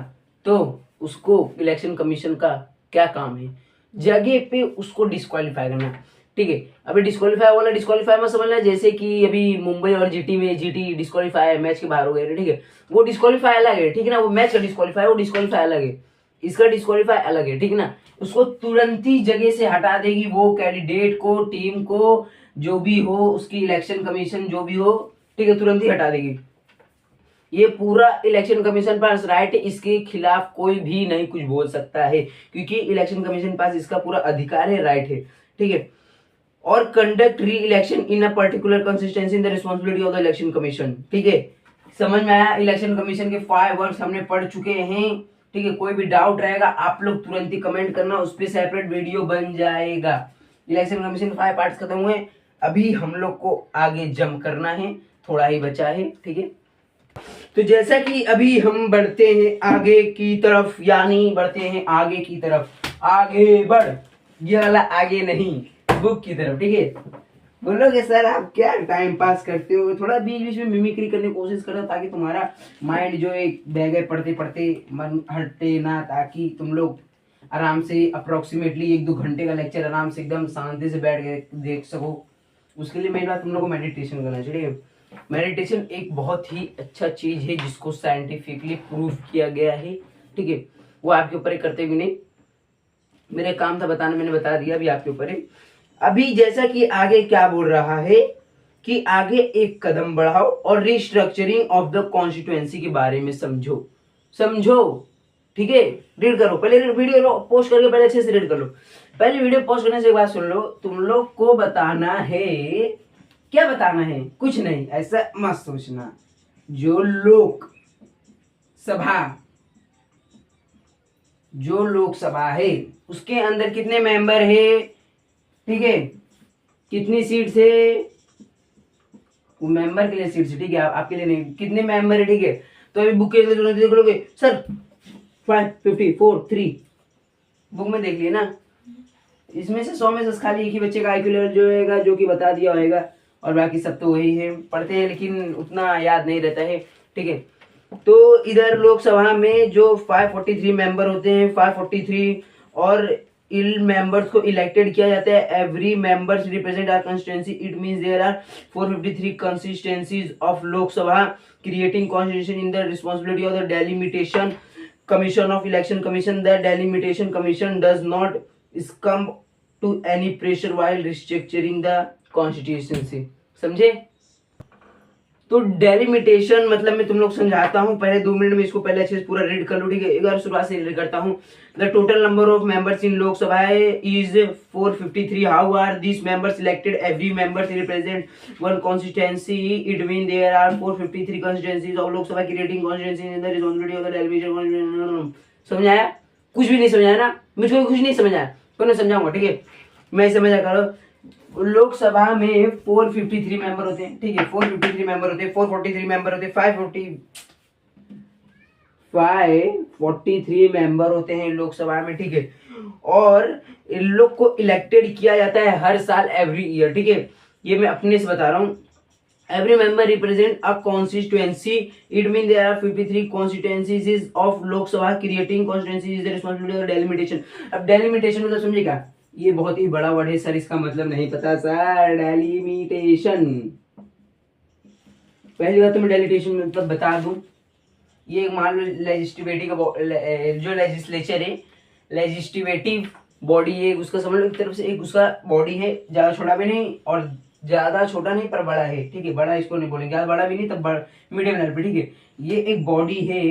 तो उसको इलेक्शन कमीशन का क्या काम है, जगह पे उसको डिस्क्वालीफाई करना। ठीक है, अभी डिस्क्वालीफाई में समझना, जैसे कि अभी मुंबई और जीटी में जीटी डिस्क्वालीफाई है, मैच के बाहर हो गए। ठीक है, वो डिस्क्वालीफाई अलग है, ठीक है ना, वो मैच का डिस्क्वालीफाई, वो डिस्क्वालीफाई अलग है, इसका डिस्क्वालीफाई अलग है। ठीक है ना, उसको तुरंत ही जगह से हटा देगी, वो कैंडिडेट को, टीम को, जो भी हो, उसकी इलेक्शन कमीशन जो भी हो, ठीक है, तुरंत ही हटा देगी। ये पूरा इलेक्शन कमीशन पास राइट है, इसके खिलाफ कोई भी नहीं कुछ बोल सकता है, क्योंकि इलेक्शन कमीशन पास इसका पूरा अधिकार है, राइट है। ठीक है, और कंडक्ट री election in a particular consistency in the responsibility of the election commission. ठीक है, समझ में आया? इलेक्शन कमीशन के 5 वर्ड्स हमने पढ़ चुके हैं। ठीक है, कोई भी डाउट रहेगा आप लोग तुरंत ही कमेंट करना, उस पर सेपरेट वीडियो बन जाएगा। इलेक्शन कमीशन के 5 पार्ट्स खत्म हुए, अभी हम लोग को आगे जंप करना है, थोड़ा ही बचा है। ठीक है, तो जैसा कि अभी हम बढ़ते हैं आगे की तरफ, यानी बढ़ते हैं आगे की तरफ, आगे बढ़, ये वाला आगे नहीं, बुक की तरफ। ठीक है, बोलोगे सर आप क्या टाइम पास करते हो, थोड़ा बीच बीच में मिमिक्री करने की कोशिश करो, ताकि तुम्हारा माइंड जो एक बैग है पढ़ते पढ़ते मन हटते ना, ताकि तुम लोग आराम से अप्रोक्सीमेटली 1-2 घंटे का लेक्चर आराम से एकदम शांति से बैठ के देख सको। उसके लिए मेरी बात, तुम लोग को मेडिटेशन करना चाहिए। मेडिटेशन एक बहुत ही अच्छा चीज है जिसको साइंटिफिकली प्रूव किया गया है। ठीक है, वो आपके ऊपर है, करते भी नहीं, मेरे काम था बताना, मैंने बता दिया, अभी आपके ऊपर है। अभी जैसा कि आगे क्या बोल रहा है कि आगे एक कदम बढ़ाओ और रिस्ट्रक्चरिंग ऑफ द कॉन्स्टिट्यूएंसी के बारे में समझो। ठीक है, रीड करो, पहले वीडियो पोस्ट करके पहले अच्छे से रीड कर लो। पहले वीडियो पोस्ट करने से एक बात सुन लो, तुम लोग को बताना है, क्या बताना है, कुछ नहीं, ऐसा मत सोचना। जो लोकसभा है उसके अंदर कितने मेंबर है, ठीक है, कितनी सीट्स है, वो मेंबर के लिए सीट्स है, ठीक है, आपके लिए नहीं, कितने मेंबर है। ठीक है, तो अभी बुक के लिए देख लोगे सर 554 बुक में देख लिए ना, इसमें से 100 में से खाली एक ही बच्चे का आईक्यू लेवल जो होगा, जो कि बता दिया होगा, और बाकी सब तो वही है, पढ़ते हैं लेकिन उतना याद नहीं रहता है। ठीक है, तो इधर लोकसभा में जो 543 मेंबर होते हैं, 543, और इन मेंबर्स को इलेक्टेड किया जाता है। Every members represent our constituency, it means there are 453 consistencies of Lok Sabha creating constitution in the responsibility of the delimitation commission of election commission. The delimitation commission does not succumb to any pressure while restructuring the constituency। समझे? तो delimitation मतलब मैं तुम लोग समझाता हूँ, पहले 2 minute में इसको पहले अच्छे से पूरा रीड कर लो। ठीक है, एक बार शुरुआत से रीड करता हूँ। The total number of members in Lok Sabha is 453। How are this members elected? Every members represent one constituency, it mean there are 453 constituencies of Lok Sabha creating constituency in the responsibility of the delimitation. समझ आया? कुछ भी नहीं समझाया ना, मुझको कुछ नहीं समझाया, तो समझाऊंगा। ठीक है, मैं समझा करो। लोकसभा में 453 मेंबर होते हैं। ठीक है, 453 मेंबर होते हैं, 443 मेंबर होते हैं, 543 मेंबर होते हैं लोकसभा में। ठीक है, और इन लोग को इलेक्टेड किया जाता है हर साल, एवरी ईयर। ठीक है, ये मैं अपने से बता रहा हूँ। Every member represent a constituency. It means there are 53 constituencies of Lok Sabha. Creating constituencies is the responsibility of delimitation. अब delimitation मतलब समझेगा, ये बहुत ही बड़ा वर्ड है सर, इसका मतलब नहीं पता सर। डेलिमिटेशन, पहली बात तो मैं डेलिमिटेशन मतलब बता दूं, ये मान लो लेजिस्लेटिव का जो लेजिस्लेचर है, लेजिस्लेटिव बॉडी है, उसका समझ लो एक तरफ से एक उसका बॉडी है, ज्यादा छोटा भी नहीं और ज्यादा छोटा नहीं पर बड़ा है। ठीक है, बड़ा इसको नहीं बोलेंगे, ज्यादा बड़ा भी नहीं, तब मीडियम लेवल पे। ठीक है, ये एक बॉडी है,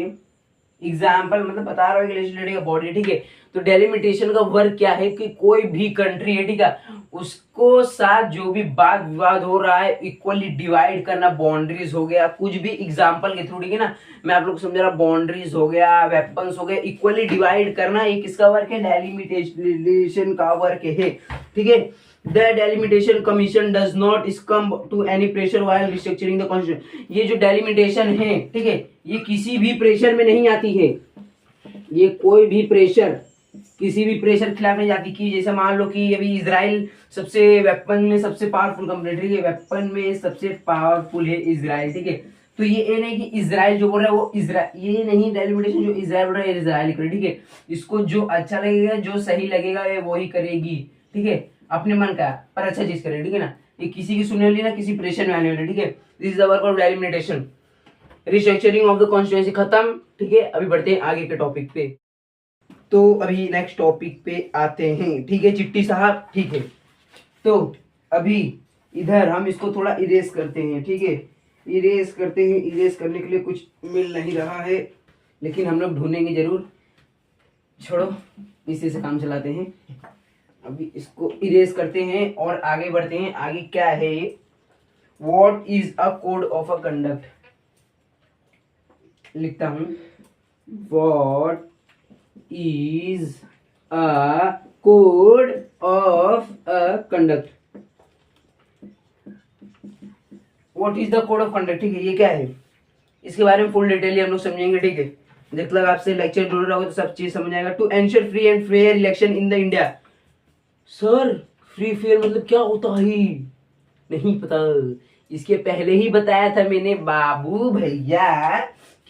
एग्जाम्पल मतलब बता रहा हूँ लेजिस्लेटिव का बॉडी। ठीक है, तो डेलिमिटेशन का वर्क क्या है कि कोई भी कंट्री है, ठीक है, उसको साथ जो भी वाद विवाद हो रहा है इक्वली डिवाइड करना। बाउंड्रीज हो गया, कुछ भी एग्जाम्पल के थ्रू, ठीक है ना, मैं आप लोग को समझा रहा, बाउंड्रीज हो गया, वेपन्स हो गए, इक्वली डिवाइड करना, एक किसका वर्क है? डेलिमिटेशन का वर्क है। ठीक है, The delimitation commission does not succumb to any pressure while restructuring the constitution। ये जो डेलिमिटेशन है, ठीक है, ये किसी भी प्रेशर में नहीं आती है, ये कोई भी प्रेशर, किसी भी प्रेशर के खिलाफ नहीं जाती। कि जैसे मान लो कि अभी इजराइल सबसे वेपन में सबसे पावरफुल कंट्री है, वेपन में सबसे पावरफुल है इजराइल। ठीक है, तो ये नहीं कि इजराइल जो बोल रहा है वो इजराइल, ये नहीं डेलिमिटेशन जो इजराइल बोल रहा है इजराइल करे, ठीक है। इसको जो अच्छा लगेगा जो सही लगेगा ये वही करेगी, ठीक है, अपने मन का पर अच्छा चीज करे, ठीक है ना। ये किसी की सुनने वाली ना किसी प्रेशर में आने वाली, ठीक है। This is the work of delimitation. Restructuring of the constituency खत्म, ठीक है। अभी बढ़ते हैं आगे के टॉपिक पे। तो अभी नेक्स्ट टॉपिक पे आते हैं, ठीक है चिट्टी साहब, ठीक है। तो अभी इधर हम इसको थोड़ा इरेज करते हैं, ठीक है। इरेज करते हैं, इरेज करने के लिए कुछ मिल नहीं रहा है लेकिन हम लोग ढूंढेंगे जरूर, छोड़ो इसी से काम चलाते हैं। अभी इसको इरेज करते हैं और आगे बढ़ते हैं। आगे क्या है, what is a code of a conduct, लिखता हूं, what is a code of a conduct. What is the code of conduct, ठीक है। ये क्या है, इसके बारे में फुल डिटेल हम लोग समझेंगे, ठीक है। जब तक आपसे लेक्चर ढूंढ रहा हो तो सब चीज समझ आएगा। To ensure free and fair election in the India. Sir free fair मतलब क्या होता है, नहीं पता। इसके पहले ही बताया था मैंने बाबू भैया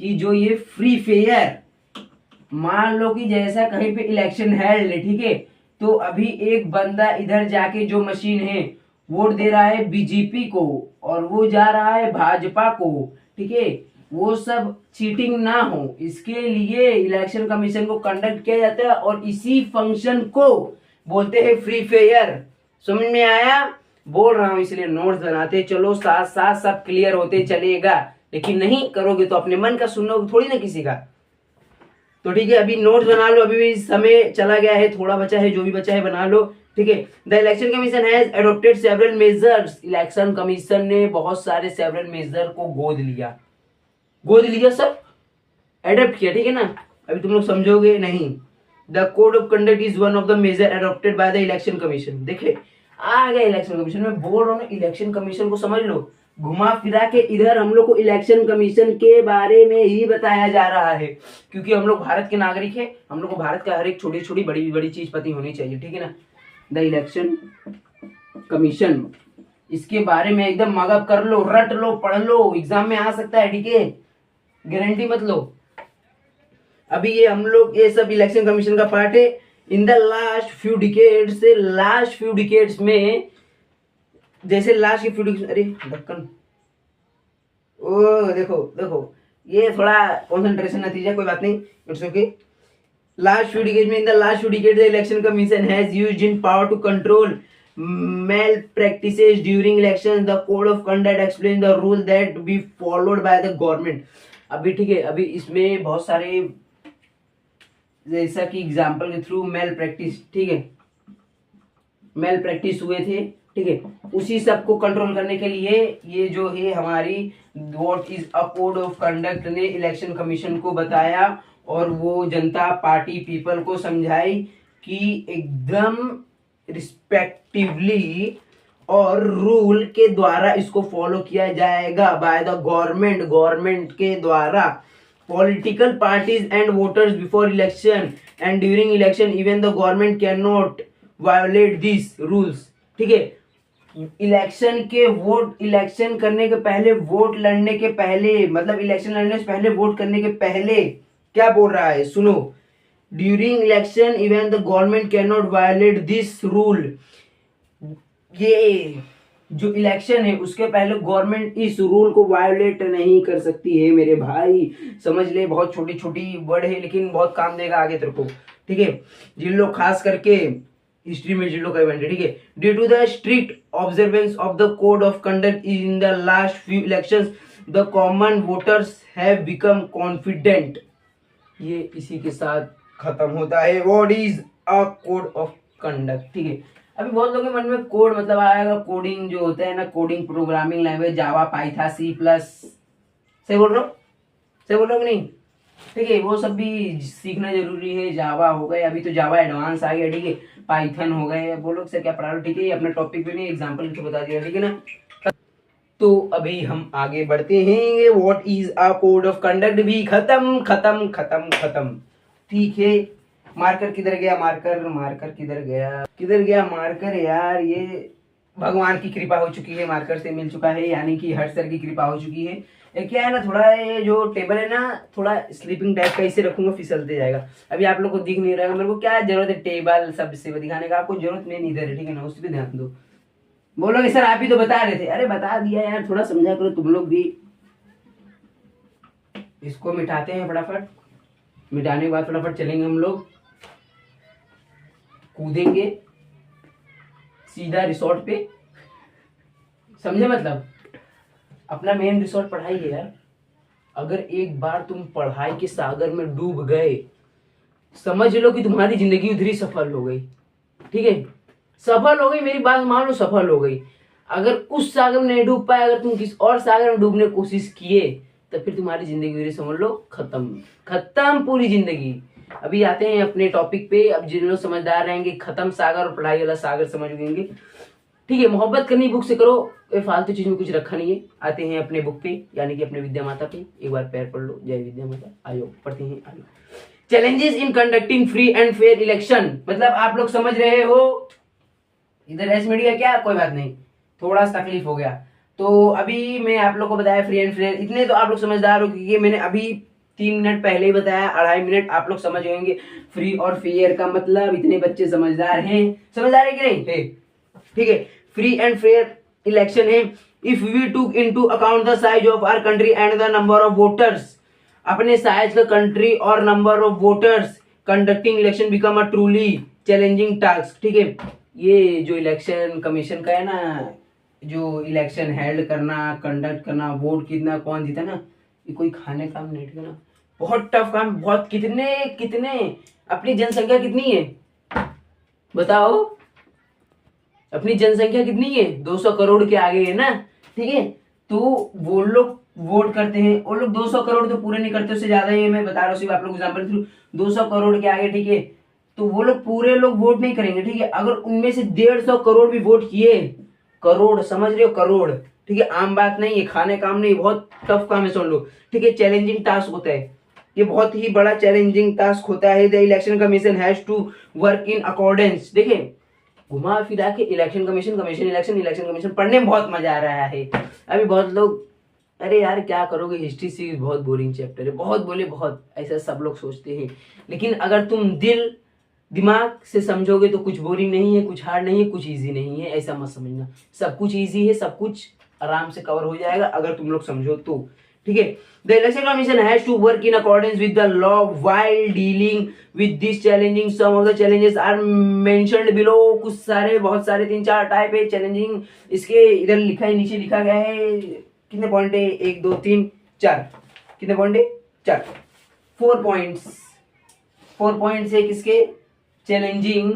कि जो ये फ्री फेयर, मान लो कि जैसा कहीं पे इलेक्शन है, ठीक है, तो अभी एक बंदा इधर जाके जो मशीन है वोट दे रहा है बीजेपी को और वो जा रहा है भाजपा को, ठीक है। वो सब चीटिंग ना हो इसके लिए इलेक्शन कमीशन को कंडक्ट किया जाता है और इसी फंक्शन को बोलते हैं फ्री फेयर। समझ में आया, बोल रहा हूं इसलिए नोट्स बनाते चलो, साथ साथ सब क्लियर होते चलेगा। लेकिन नहीं करोगे तो अपने मन का सुनोगे थोड़ी ना किसी का। तो ठीक है, अभी नोट्स बना लो, अभी भी समय चला गया है, थोड़ा बचा है, जो भी बचा है बना लो, ठीक है। The election commission has adopted several measures. Election commission ने बहुत सारे सेवरल मेजर को गोद लिया, गोद लिया सब एडॉप्ट किया, ठीक है ना। अभी तुम लोग समझोगे नहीं। The code of conduct is one of the major adopted by the election commission. देखे आ गया इलेक्शन कमीशन, में बोल रहा हूँ ना, इलेक्शन कमीशन को समझ लो। घुमा फिरा के इधर हम लोग को इलेक्शन कमीशन के बारे में ही बताया जा रहा है, क्योंकि हम लोग भारत के नागरिक हैं, हम लोग को भारत का हर एक छोटी छोटी बड़ी बड़ी चीज पता होनी चाहिए, ठीक है ना। द इलेक्शन कमीशन, इसके बारे में एकदम मगअप कर लो, रट लो, पढ़ लो, एग्जाम में आ सकता है, ठीक है, गारंटी मत लो। अभी ये हम लोग ये सब इलेक्शन कमीशन का पार्ट है। इन the last few decades, last few decades में, जैसे लास्ट की फ्यू डिकेड्स, अरे ढक्कन, ओ देखो देखो, ये थोड़ा कंसंट्रेशन नतीजा, कोई बात नहीं, it's okay. Last few decades में, in the last few decades the election commission has used in power to control malpractices during elections. The code of conduct explains the rule that be followed by the government. अभी ठीक है, अभी इसमें बहुत सारे, जैसा कि एग्जाम्पल के थ्रू मेल प्रैक्टिस, ठीक है, मेल प्रैक्टिस हुए थे, ठीक है, उसी सब को कंट्रोल करने के लिए ये जो है हमारी what is a code of conduct ने इलेक्शन कमीशन को बताया और वो जनता पार्टी पीपल को समझाई कि एकदम रिस्पेक्टिवली और रूल के द्वारा इसको फॉलो किया जाएगा बाय द गवर्नमेंट, गवर्नमेंट के द्वारा। Political parties and voters before election and during election even the government can not violet this rules, ठीक है। इलेक्शन के वोट, इलेक्शन करने के पहले, वोट लड़ने के पहले, मतलब इलेक्शन लड़ने से पहले, वोट करने के पहले क्या बोल रहा है सुनो, during election even the government can not violet this rule. ये जो इलेक्शन है उसके पहले गवर्नमेंट इस रूल को वायोलेट नहीं कर सकती है मेरे भाई, समझ ले। बहुत छोटी छोटी वर्ड है लेकिन बहुत काम देगा आगे तेरे को, ठीक है। जिन लोग खास करके हिस्ट्री में जिन लोग का इवेंट है, ठीक है। Due to the strict observance of the code of conduct in the last few elections the common voters have become confident. ये इसी के साथ खत्म होता है what is a code of conduct, ठीक है। अभी बहुत लोगों के मन में कोड मतलब आएगा, कोडिंग जो होता है ना, कोडिंग प्रोग्रामिंग लैंग्वेज, जावा, पाइथन, सी प्लस, सही बोल रहा हूँ, सही बोल रहा हूँ कि नहीं, ठीक है। वो सब भी सीखना जरूरी है। जावा हो गए, अभी तो जावा एडवांस आ गया, ठीक है। पाइथन हो गए, वो लोग से क्या पढ़ा लो, ठीक है। अपना टॉपिक भी नहीं, एग्जाम्पल तो बता दिया, ठीक है ना। तो अभी हम आगे बढ़ते हैं। What is a code of conduct भी खत्म खत्म खत्म खत्म, ठीक है। मार्कर किधर गया, मार्कर, मार्कर किधर गया, किधर गया मार्कर यार, ये भगवान की कृपा हो चुकी है, मार्कर से मिल चुका है, यानी कि हर सर की कृपा हो चुकी है। ये क्या है ना, थोड़ा ये जो टेबल है ना थोड़ा स्लीपिंग टाइप का, इसे रखूंगा फिसलते जाएगा। अभी आप लोग को दिख नहीं रहा है, मेरे को क्या जरूरत है टेबल सब से दिखाने का, आपको जरूरत नहीं इधर है, ठीक है ना, उस पर ध्यान दो। बोलोगे सर आप ही तो बता रहे थे, अरे बता दिया यार, थोड़ा समझा करो तुम लोग भी। इसको मिटाते हैं फटाफट, मिटाने के बाद फटाफट चलेंगे हम लोग, कूदेंगे सीधा रिसोर्ट पे, समझे मतलब। अपना मेन रिसोर्ट पढ़ाई है यार। अगर एक बार तुम पढ़ाई के सागर में डूब गए, समझ लो कि तुम्हारी जिंदगी उधर ही सफल हो गई, ठीक है, सफल हो गई, मेरी बात मान लो, सफल हो गई। अगर उस सागर में नहीं डूब पाए, अगर तुम किसी और सागर में डूबने की कोशिश किए, तो फिर तुम्हारी जिंदगी उधर ही समझ लो खत्म, खत्म पूरी जिंदगी। अभी आते हैं अपने टॉपिक पे। अब जिन लोग समझदार रहेंगे खत्म सागर और पढ़ाई वाला सागर समझ गएंगे, ठीक है। मोहब्बत करनी बुक से करो, ये फालतू चीज में कुछ रखा नहीं है। आते हैं अपने बुक पे, यानी कि अपने विद्या माता पे, एक बार पैर पढ़ लो, जय विद्या माता। आयो पढ़ते हैं आगे। Challenges in conducting free and fair election, मतलब आप लोग समझ रहे हो, इधर एस मीडिया क्या, कोई बात नहीं, थोड़ा सा तकलीफ हो गया। तो अभी मैं आप लोग को बताया फ्री एंड फेयर, इतने तो आप लोग समझदार हो, क्योंकि मैंने अभी 3 मिनट पहले ही बताया, 2.5 मिनट आप लोग समझ होंगे फ्री और फेयर का मतलब। इतने बच्चे समझदार हैं, समझदार है कि नहीं है, ठीक है। फ्री एंड फेयर इलेक्शन है, if we took into account the size of our country and the number of voters, अपने साइज का कंट्री और number of voters, conducting election become a truly challenging task, ठीक है। ये जो election commission का है ना, जो इलेक्शन हेल्ड करना, कंडक्ट करना, वोट कितना कौन जीता ना, ये कोई खाने काम नहीं, ठीक है ना, बहुत टफ काम, बहुत। कितने कितने अपनी जनसंख्या कितनी है बताओ, अपनी जनसंख्या कितनी है, 200 करोड़ के आगे है ना, ठीक है। तो वो लोग वोट करते हैं, वो लोग 200 करोड़ तो पूरे नहीं करते, उससे ज्यादा ही मैं बता रहा हूँ, सिर्फ आप लोग एग्जाम्पल थ्रू, 200 करोड़ के आगे, ठीक है। तो वो लोग पूरे लोग वोट नहीं करेंगे, ठीक है। अगर उनमें से 150 करोड़ भी वोट किए, करोड़ समझ रहे हो, करोड़, ठीक है, आम बात नहीं है, खाने काम नहीं, बहुत टफ काम है, सुन लो, ठीक है। चैलेंजिंग टास्क होता है, ये बहुत ही बड़ा चैलेंजिंग टास्क होता है। The election commission has to work in accordance, देखिए घुमा फिरा के election commission, commission election, election commission, पढ़ने में बहुत मजा आ रहा है। अभी बहुत लोग, अरे यार क्या करोगे, हिस्ट्री सीरीज बहुत बोरिंग चैप्टर है, बहुत बोले बहुत, ऐसा सब लोग सोचते हैं। लेकिन अगर तुम दिल दिमाग से समझोगे तो कुछ बोरिंग नहीं है, कुछ हार्ड नहीं है, कुछ इजी नहीं है, ऐसा मत समझना। सब कुछ इजी है, सब कुछ आराम से कवर हो जाएगा अगर तुम लोग समझो तो, ठीक है। The election commission has to work in accordance with the law while dealing with this challenging. Some of the challenges are mentioned below, कुछ सारे, बहुत सारे, 3-4 टाइप है चैलेंजिंग। इसके इधर लिखा है, नीचे लिखा गया है, कितने पॉइंट है, 1 2 3 4, कितने पॉइंट है, 4, 4 पॉइंट्स, 4 पॉइंट्स है किसके, चैलेंजिंग।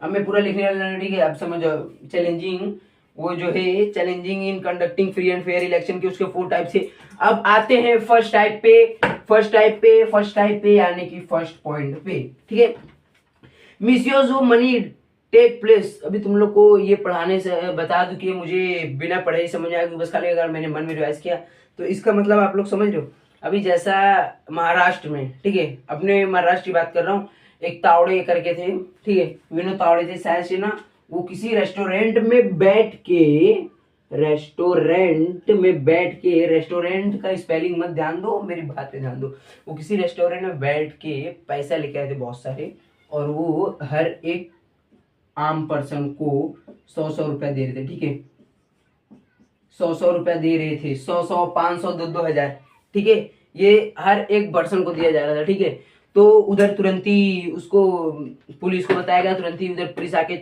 अब मैं पूरा लिखने वाला, ठीक है, अब समझो। चैलेंजिंग वो जो है, challenging in conducting free and fair election के, उसके 4 टाइप से। अब आते हैं फर्स्ट टाइप पे, फर्स्ट टाइप पे यानी कि फर्स्ट पॉइंट पे, ठीक है। Misuse of money take place. अभी तुम लोग को ये पढ़ाने से बता दूं कि मुझे बिना पढ़े ही समझ आएगा, बस खाली अगर मैंने मन में रिवाइज किया तो इसका मतलब आप लोग समझ रहे हो। अभी जैसा महाराष्ट्र में, ठीक है, अपने महाराष्ट्र की बात कर रहा हूँ, एक तावड़े करके थे, ठीक है, विनोद तावड़े थे शायद से ना, वो किसी रेस्टोरेंट में बैठ के, रेस्टोरेंट का स्पेलिंग मत ध्यान दो, मेरी बात पे ध्यान दो। वो किसी रेस्टोरेंट में बैठ के पैसा लेके आए थे बहुत सारे, और वो हर एक आम पर्सन को 100 रुपया दे रहे थे, ठीक है, 100 रुपया दे रहे थे, 100 500 2,000, ठीक है, ये हर एक पर्सन को दिया जा रहा था, ठीक है। तो उधर तुरंत ही उसको पुलिस को बताया गया, तुरंत ही उधर पुलिस आके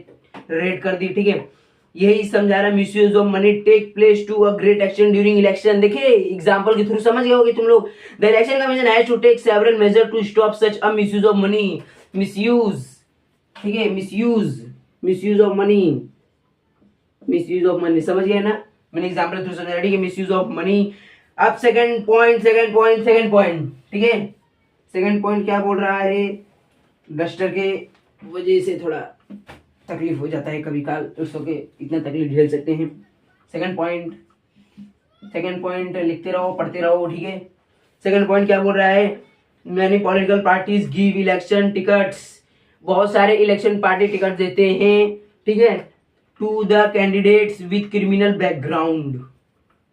रेड कर दी, ठीक है। यही समझा रहा, misuse of money take place to a great extent during election. देखिए एग्जांपल के थ्रू समझ गए होगे तुम लोग। The election commission has to take several major to stop such a misuse of money, misuse, ठीक है, मिसयूज ऑफ मनी, समझ गए ना, मैंने एग्जांपल थ्रू समझा, ठीक है, मिसयूज ऑफ मनी। अब सेकंड पॉइंट, ठीक है, सेकंड पॉइंट क्या बोल रहा है, डस्टर के वजह से थोड़ा तकलीफ हो जाता है कभी काल, उसको के इतना तकलीफ झेल सकते हैं। सेकंड पॉइंट लिखते रहो, पढ़ते रहो, ठीक है। सेकंड पॉइंट क्या बोल रहा है, many political parties give election tickets, बहुत सारे इलेक्शन पार्टी टिकट देते हैं, ठीक है। To the candidates with criminal background.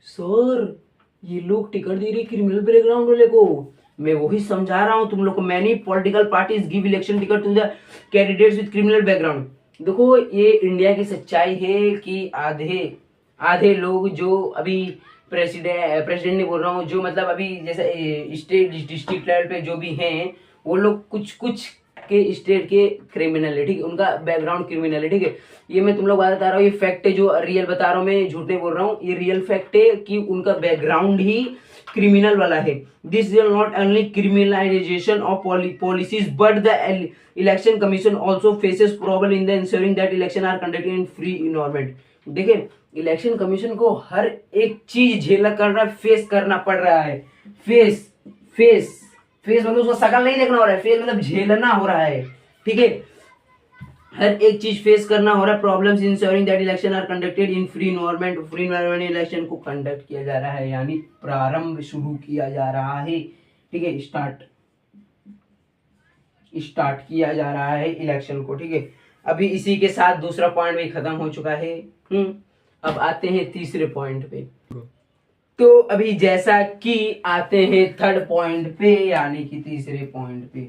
Sir ये लोग टिकट दे रहे क्रिमिनल बैकग्राउंड वाले को, मैं वही समझा रहा हूं तुम लोग को। Many political parties give election ticket to the candidates with criminal background. देखो ये इंडिया की सच्चाई है कि आधे आधे लोग जो अभी प्रेसिडेंट नहीं बोल रहा हूँ, जो मतलब अभी जैसे स्टेट डिस्ट्रिक्ट लेवल पे जो भी हैं वो लोग कुछ कुछ के स्टेट के क्रिमिनल है, ठीक है, उनका बैकग्राउंड क्रिमिनल है, ठीक है। ये मैं तुम लोग बता रहा हूँ, ये फैक्ट है, जो रियल बता रहा हूँ, मैं झूठ नहीं बोल रहा हूँ, ये रियल फैक्ट है कि उनका बैकग्राउंड ही क्रिमिनल वाला है। This is not only criminalisation of policies but the election commission also faces problem in the ensuring that election are conducted in free environment. देखिए इलेक्शन कमीशन को हर एक चीज झेला करना, फेस करना पड़ रहा है। फेस फेस फेस मतलब उसका शकल नहीं देखना हो रहा है, फेस मतलब झेलना हो रहा है, ठीक है, हर एक चीज फेस करना हो रहा है। Problems ensuring that election are conducted in free environment. Free environment election को कंडक्ट किया जा रहा है, यानी प्रारंभ शुरू किया जा रहा है, ठीक है, स्टार्ट किया जा रहा है इलेक्शन को, ठीक है। अभी इसी के साथ दूसरा पॉइंट भी खत्म हो चुका है। अब आते हैं तीसरे पॉइंट पे। तो अभी जैसा कि आते हैं थर्ड पॉइंट पे, यानी कि तीसरे पॉइंट पे।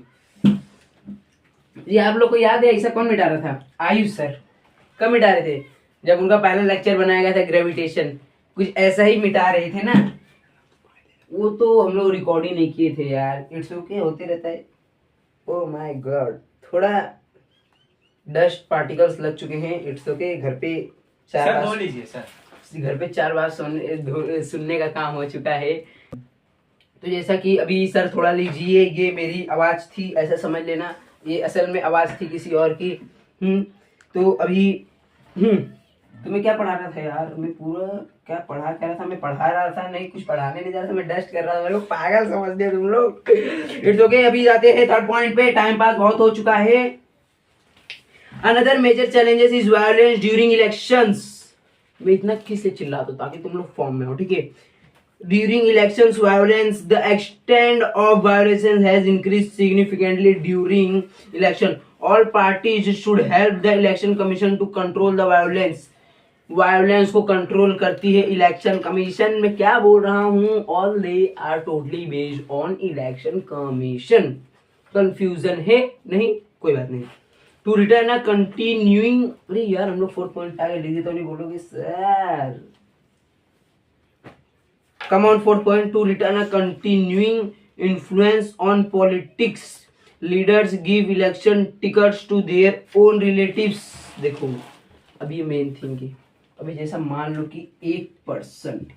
ये आप लोग को याद है ऐसा कौन मिटा रहा था? आयुष सर। कब मिटा रहे थे? जब उनका पहला लेक्चर बनाया गया था ग्रेविटेशन, कुछ ऐसा ही मिटा रहे थे ना। वो तो हम लोग रिकॉर्ड ही नहीं किए थे यार। इट्स ओके, होते रहता है। ओह माय गॉड, थोड़ा डस्ट पार्टिकल्स लग चुके हैं। इट्स ओके, घर पे चार बार लीजिए सर, घर पे 4 बार सुनने का काम हो चुका है। तो जैसा कि अभी सर थोड़ा लीजिए, ये मेरी आवाज थी ऐसा समझ लेना, ये असल में आवाज थी किसी और की। तो अभी तुम्हें क्या पढ़ा रहा था यार? मैं पूरा क्या पढ़ा रहा था? मैं पढ़ा रहा था नहीं, कुछ पढ़ाने नहीं जा रहा था, मैं डस्ट कर रहा था। मेरे को पागल समझते हो तुम लोग। इट्स ओके, अभी जाते हैं थर्ड पॉइंट पे। टाइम पास बहुत हो चुका है। Another major challenges is violence during elections. मैं इतना किससे चिल्लाता हूं ताकि तुम लोग फॉर्म में हो, ठीक है। During elections violence, the extent of violence has increase significantly during election. All parties should help the election commission to control the violence. Violence को कंट्रोल करती है इलेक्शन कमीशन। मैं क्या बोल रहा हूं? All they are totally based on election commission. Confusion है? नहीं, कोई बात नहीं। टू रिटर्न अ कंटिन्यूइंग, अरे यार हम लोग 4 पॉइंट आगे लिखे तो नहीं बोलोगे sir? Come on 4 point. To return a continuing influence on politics, leaders give election tickets to their own relatives. देखो अभी ये मेन थिंग है। अभी जैसा मान लो कि 1%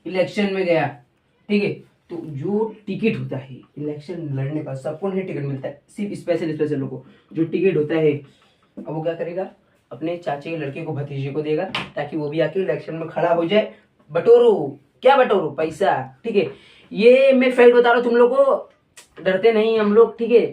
इलेक्शन में गया, ठीक है, तो जो टिकट होता है इलेक्शन लड़ने का, सबको नहीं टिकट मिलता है, सिर्फ स्पेशल लोगों को जो टिकट होता है, अब वो क्या करेगा? अपने चाचे के लड़के को, भतीजे को देगा, ताकि वो भी आके इलेक्शन में खड़ा हो जाए। बटोरो, क्या बटोरो? पैसा, ठीक है। ये मैं फैक्ट बता रहा हूँ तुम लोग को, डरते नहीं हम लोग, ठीक है।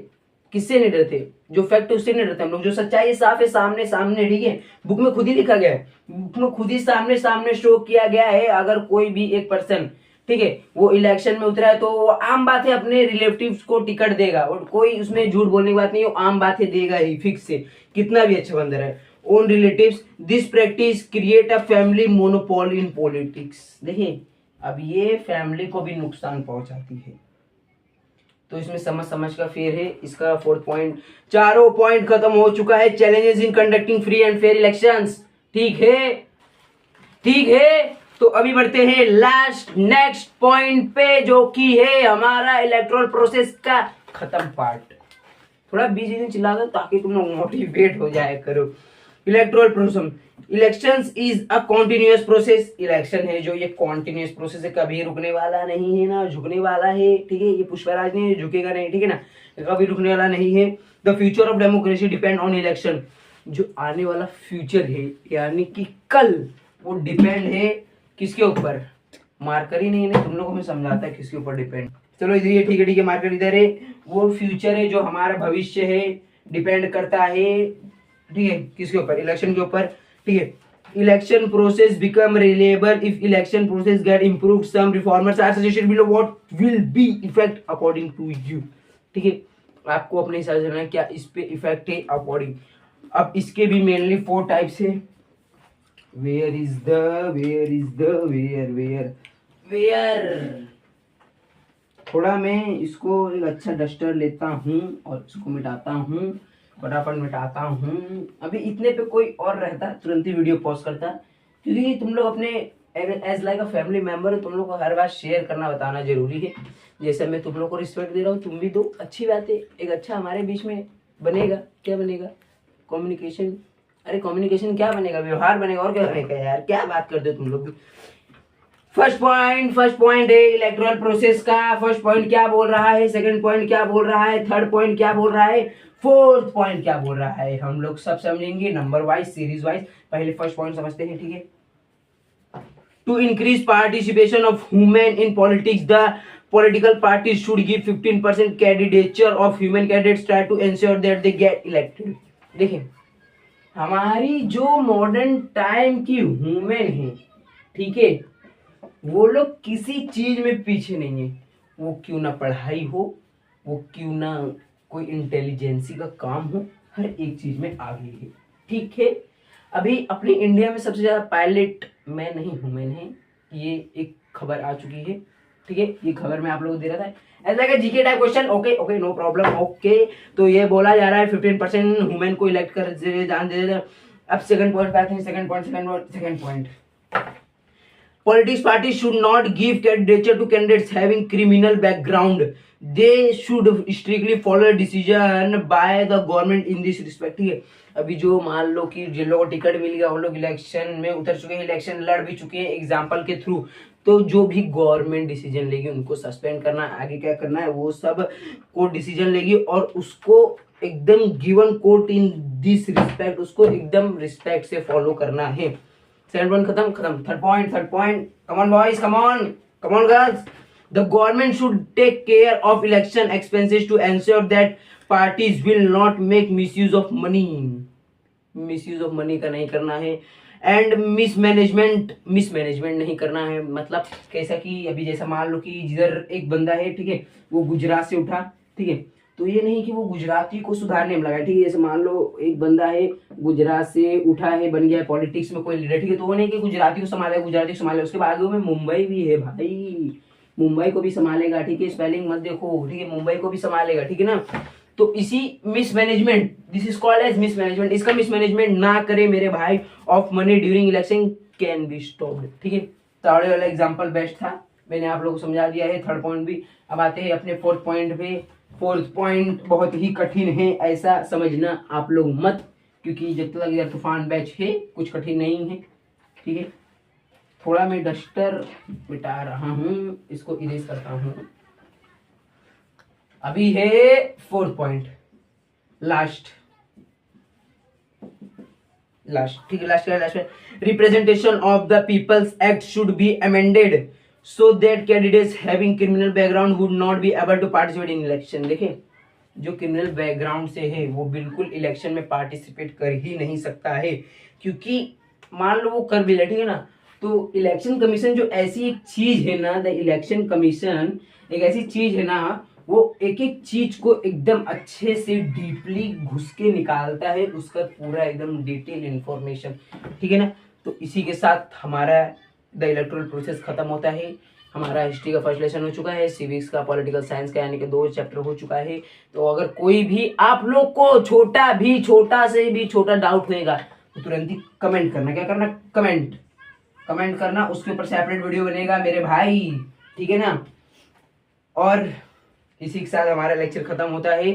किससे नहीं डरते? जो फैक्ट है उससे नहीं डरते हम लोग। जो सच्चाई साफ है, सामने सामने, ठीक है। बुक में खुद ही लिखा गया है, बुक में खुद ही सामने सामने शो किया गया है। अगर कोई भी एक पर्सन, ठीक है, वो इलेक्शन में उतरा है तो वो आम बात है अपने रिलेटिव्स को टिकट देगा, और कोई उसमें झूठ बोलने की बात नहीं है, वो आम बात है, देगा ही फिक्स से, कितना भी अच्छा बंदा है। Own relatives, this practice create a family monopoly in politics. देखिए अब ये फैमिली को भी नुकसान पहुंचाती है, तो इसमें समझ का फेर है। इसका 4 पॉइंट, चारों पॉइंट खत्म हो चुका है। Challenges in conducting free and fair elections, ठीक है, ठीक है। तो अभी बढ़ते हैं लास्ट नेक्स्ट पॉइंट पे, जो कि है हमारा इलेक्टोरल प्रोसेस का खत्म पार्ट। थोड़ा बीच में चिल्ला दो ताकि तुम लोग मोटिवेट हो जाए करो। Electoral process, elections is a continuous process. Election है जो, ये कॉन्टिन्यूअस प्रोसेस है, कभी रुकने वाला नहीं है ना झुकने वाला है, ठीक है। ये पुष्पराज नहीं झुकेगा नहीं, ठीक है ना, कभी रुकने वाला नहीं है। The future of democracy depend on election. जो आने वाला फ्यूचर है, यानी कि कल, वो डिपेंड है किसके ऊपर? मार्कर ही नहीं है, तुम लोगों को मैं समझाता है किसके ऊपर डिपेंड। चलो इधर ये, ठीक है, ठीक है, मार्कर इधर है। वो फ्यूचर है जो हमारा भविष्य है, डिपेंड करता है, ठीक है, किसके ऊपर? इलेक्शन के ऊपर, ठीक है। Election process become reliable if election process get improved, some reformers are suggested below what will be effect according to you, ठीक है। आपको अपने हिसाब से क्या इस पे इफेक्ट है अकॉर्डिंग। अब इसके भी मेनली 4 टाइप्स है। वेयर थोड़ा मैं इसको एक अच्छा डस्टर लेता हूँ और इसको मिटाता हूँ, फटाफट मिटाता हूँ। अभी इतने पे कोई और रहता तुरंत ही वीडियो पॉज करता, क्योंकि तुम लोग अपने age like a family member तुम लोग को हर बार शेयर करना बताना जरूरी है। जैसे मैं तुम लोग को रिस्पेक्ट दे रहा हूँ, तुम भी दो। अच्छी बात है, एक अच्छा हमारे बीच में बनेगा। क्या बनेगा? कम्युनिकेशन। अरे कम्युनिकेशन क्या बनेगा? व्यवहार बनेगा, और क्या बनेगा यार? क्या बात करते हो तुम लोग भी। फर्स्ट पॉइंट है इलेक्टोरल प्रोसेस का। फर्स्ट पॉइंट क्या बोल रहा है, सेकंड पॉइंट क्या बोल रहा है, थर्ड पॉइंट क्या बोल रहा है, फोर्थ पॉइंट क्या बोल रहा है, हम लोग सब समझेंगे नंबर वाइज, सीरीज वाइज। पहले फर्स्ट पॉइंट समझते हैं, ठीक है। To increase participation of women in politics, the political parties should give 15% candidature of women candidates, try to ensure that they get elected। देखिए, हमारी जो मॉडर्न टाइम की women है, ठीक है, वो लोग किसी चीज में पीछे नहीं है। वो क्यों ना पढ़ाई हो, वो क्यों ना कोई इंटेलिजेंसी का काम हो, हर एक चीज में आगे है, ठीक है। अभी अपने इंडिया में सबसे ज्यादा पायलट मैं नहीं वुमेन है, ये एक खबर आ चुकी है, ठीक है। ये खबर मैं आप लोगों को दे रहा था ऐसा का GK type question. Okay no problem, okay. तो ये बोला जा रहा है 15% वुमेन को इलेक्ट कर जान दे। अब सेकंड पॉइंट पे आते हैं। Second point, politics parties should not give candidature to candidates having criminal background, they should strictly follow decision by the government in this respect। ठीक है, अभी जो मान लो कि जिन लोगों को टिकट मिल गया, वो लोग इलेक्शन में उतर चुके हैं, इलेक्शन लड़ भी चुके हैं एग्जाम्पल के थ्रू, तो जो भी गवर्नमेंट डिसीजन लेगी उनको सस्पेंड करना, आगे क्या करना है वो सब कोर्ट डिसीजन लेगी, और उसको एकदम given court in this respect, उसको एकदम रिस्पेक्ट से फॉलो करना है। सेकंड पॉइंट खत्म। Third point, come on boys, come on girls. The government should take care of election expenses to ensure that parties will not make misuse of money। Misuse of money का नहीं करना है, and mismanagement नहीं करना है। मतलब कैसा कि अभी जैसा मान लो कि जिधर एक बंदा है, ठीक है, वो गुजरात से उठा, ठीक है, तो ये नहीं कि वो गुजराती को सुधारने में लगा, ठीक है। जैसे मान लो एक बंदा है गुजरात से उठा है, बन गया है पॉलिटिक्स में कोई लीडर, ठीक है, तो वो नहीं कि गुजराती को संभाले, उसके बाद में मुंबई भी है भाई, मुंबई को भी संभालेगा, ठीक है। स्पेलिंग मत देखो, ठीक है, मुंबई को भी संभालेगा, ठीक है ना। तो इसी mismanagement, this is called as mismanagement, इसका मिसमैनेजमेंट ना करे मेरे भाई of money during election can be stopped, ठीक है। थर्ड वाला एग्जांपल बेस्ट था, मैंने आप लोगों को समझा दिया है। थर्ड पॉइंट भी। अब आते हैं अपने फोर्थ पॉइंट पे। फोर्थ पॉइंट बहुत ही कठिन है, ऐसा समझना आप लोग मत, क्योंकि जब तक यह तूफान बैच है कुछ कठिन नहीं है, ठीक है। थोड़ा मैं डस्टर मिटा रहा हूँ, इसको इरेज करता हूँ। अभी है फोर्थ पॉइंट, लास्ट, ठीक है। Last representation of the peoples act should be amended so that candidates having criminal background would not be able to participate in election. देखिए, जो क्रिमिनल बैकग्राउंड से है वो बिल्कुल इलेक्शन में पार्टिसिपेट कर ही नहीं सकता है, क्योंकि मान लो वो कर भी ले, ठीक है ना। तो इलेक्शन कमीशन जो ऐसी एक चीज है ना, द इलेक्शन कमीशन एक ऐसी चीज है ना, वो एक एक चीज को एकदम अच्छे से डीपली घुस के निकालता है, उसका पूरा एकदम डिटेल इंफॉर्मेशन, ठीक है ना। तो इसी के साथ हमारा द इलेक्टोरल प्रोसेस खत्म होता है। हमारा हिस्ट्री का फर्स्ट लेसन हो चुका है, सिविक्स का, पॉलिटिकल साइंस का, यानी कि 2 चैप्टर हो चुका है। तो अगर कोई भी आप लोग को छोटा से भी छोटा डाउट होएगा तो तुरंत ही कमेंट करना। क्या करना? कमेंट करना, उसके ऊपर सेपरेट वीडियो बनेगा मेरे भाई, ठीक है ना। और इसी के साथ हमारा लेक्चर खत्म होता है।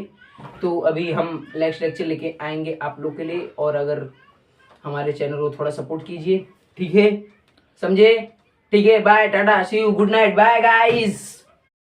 तो अभी हम नेक्स्ट लेक्चर लेके आएंगे आप लोग के लिए, और अगर हमारे चैनल को थोड़ा सपोर्ट कीजिए, ठीक है, समझे? ठीक है, bye, tata, see you, good night, bye guys.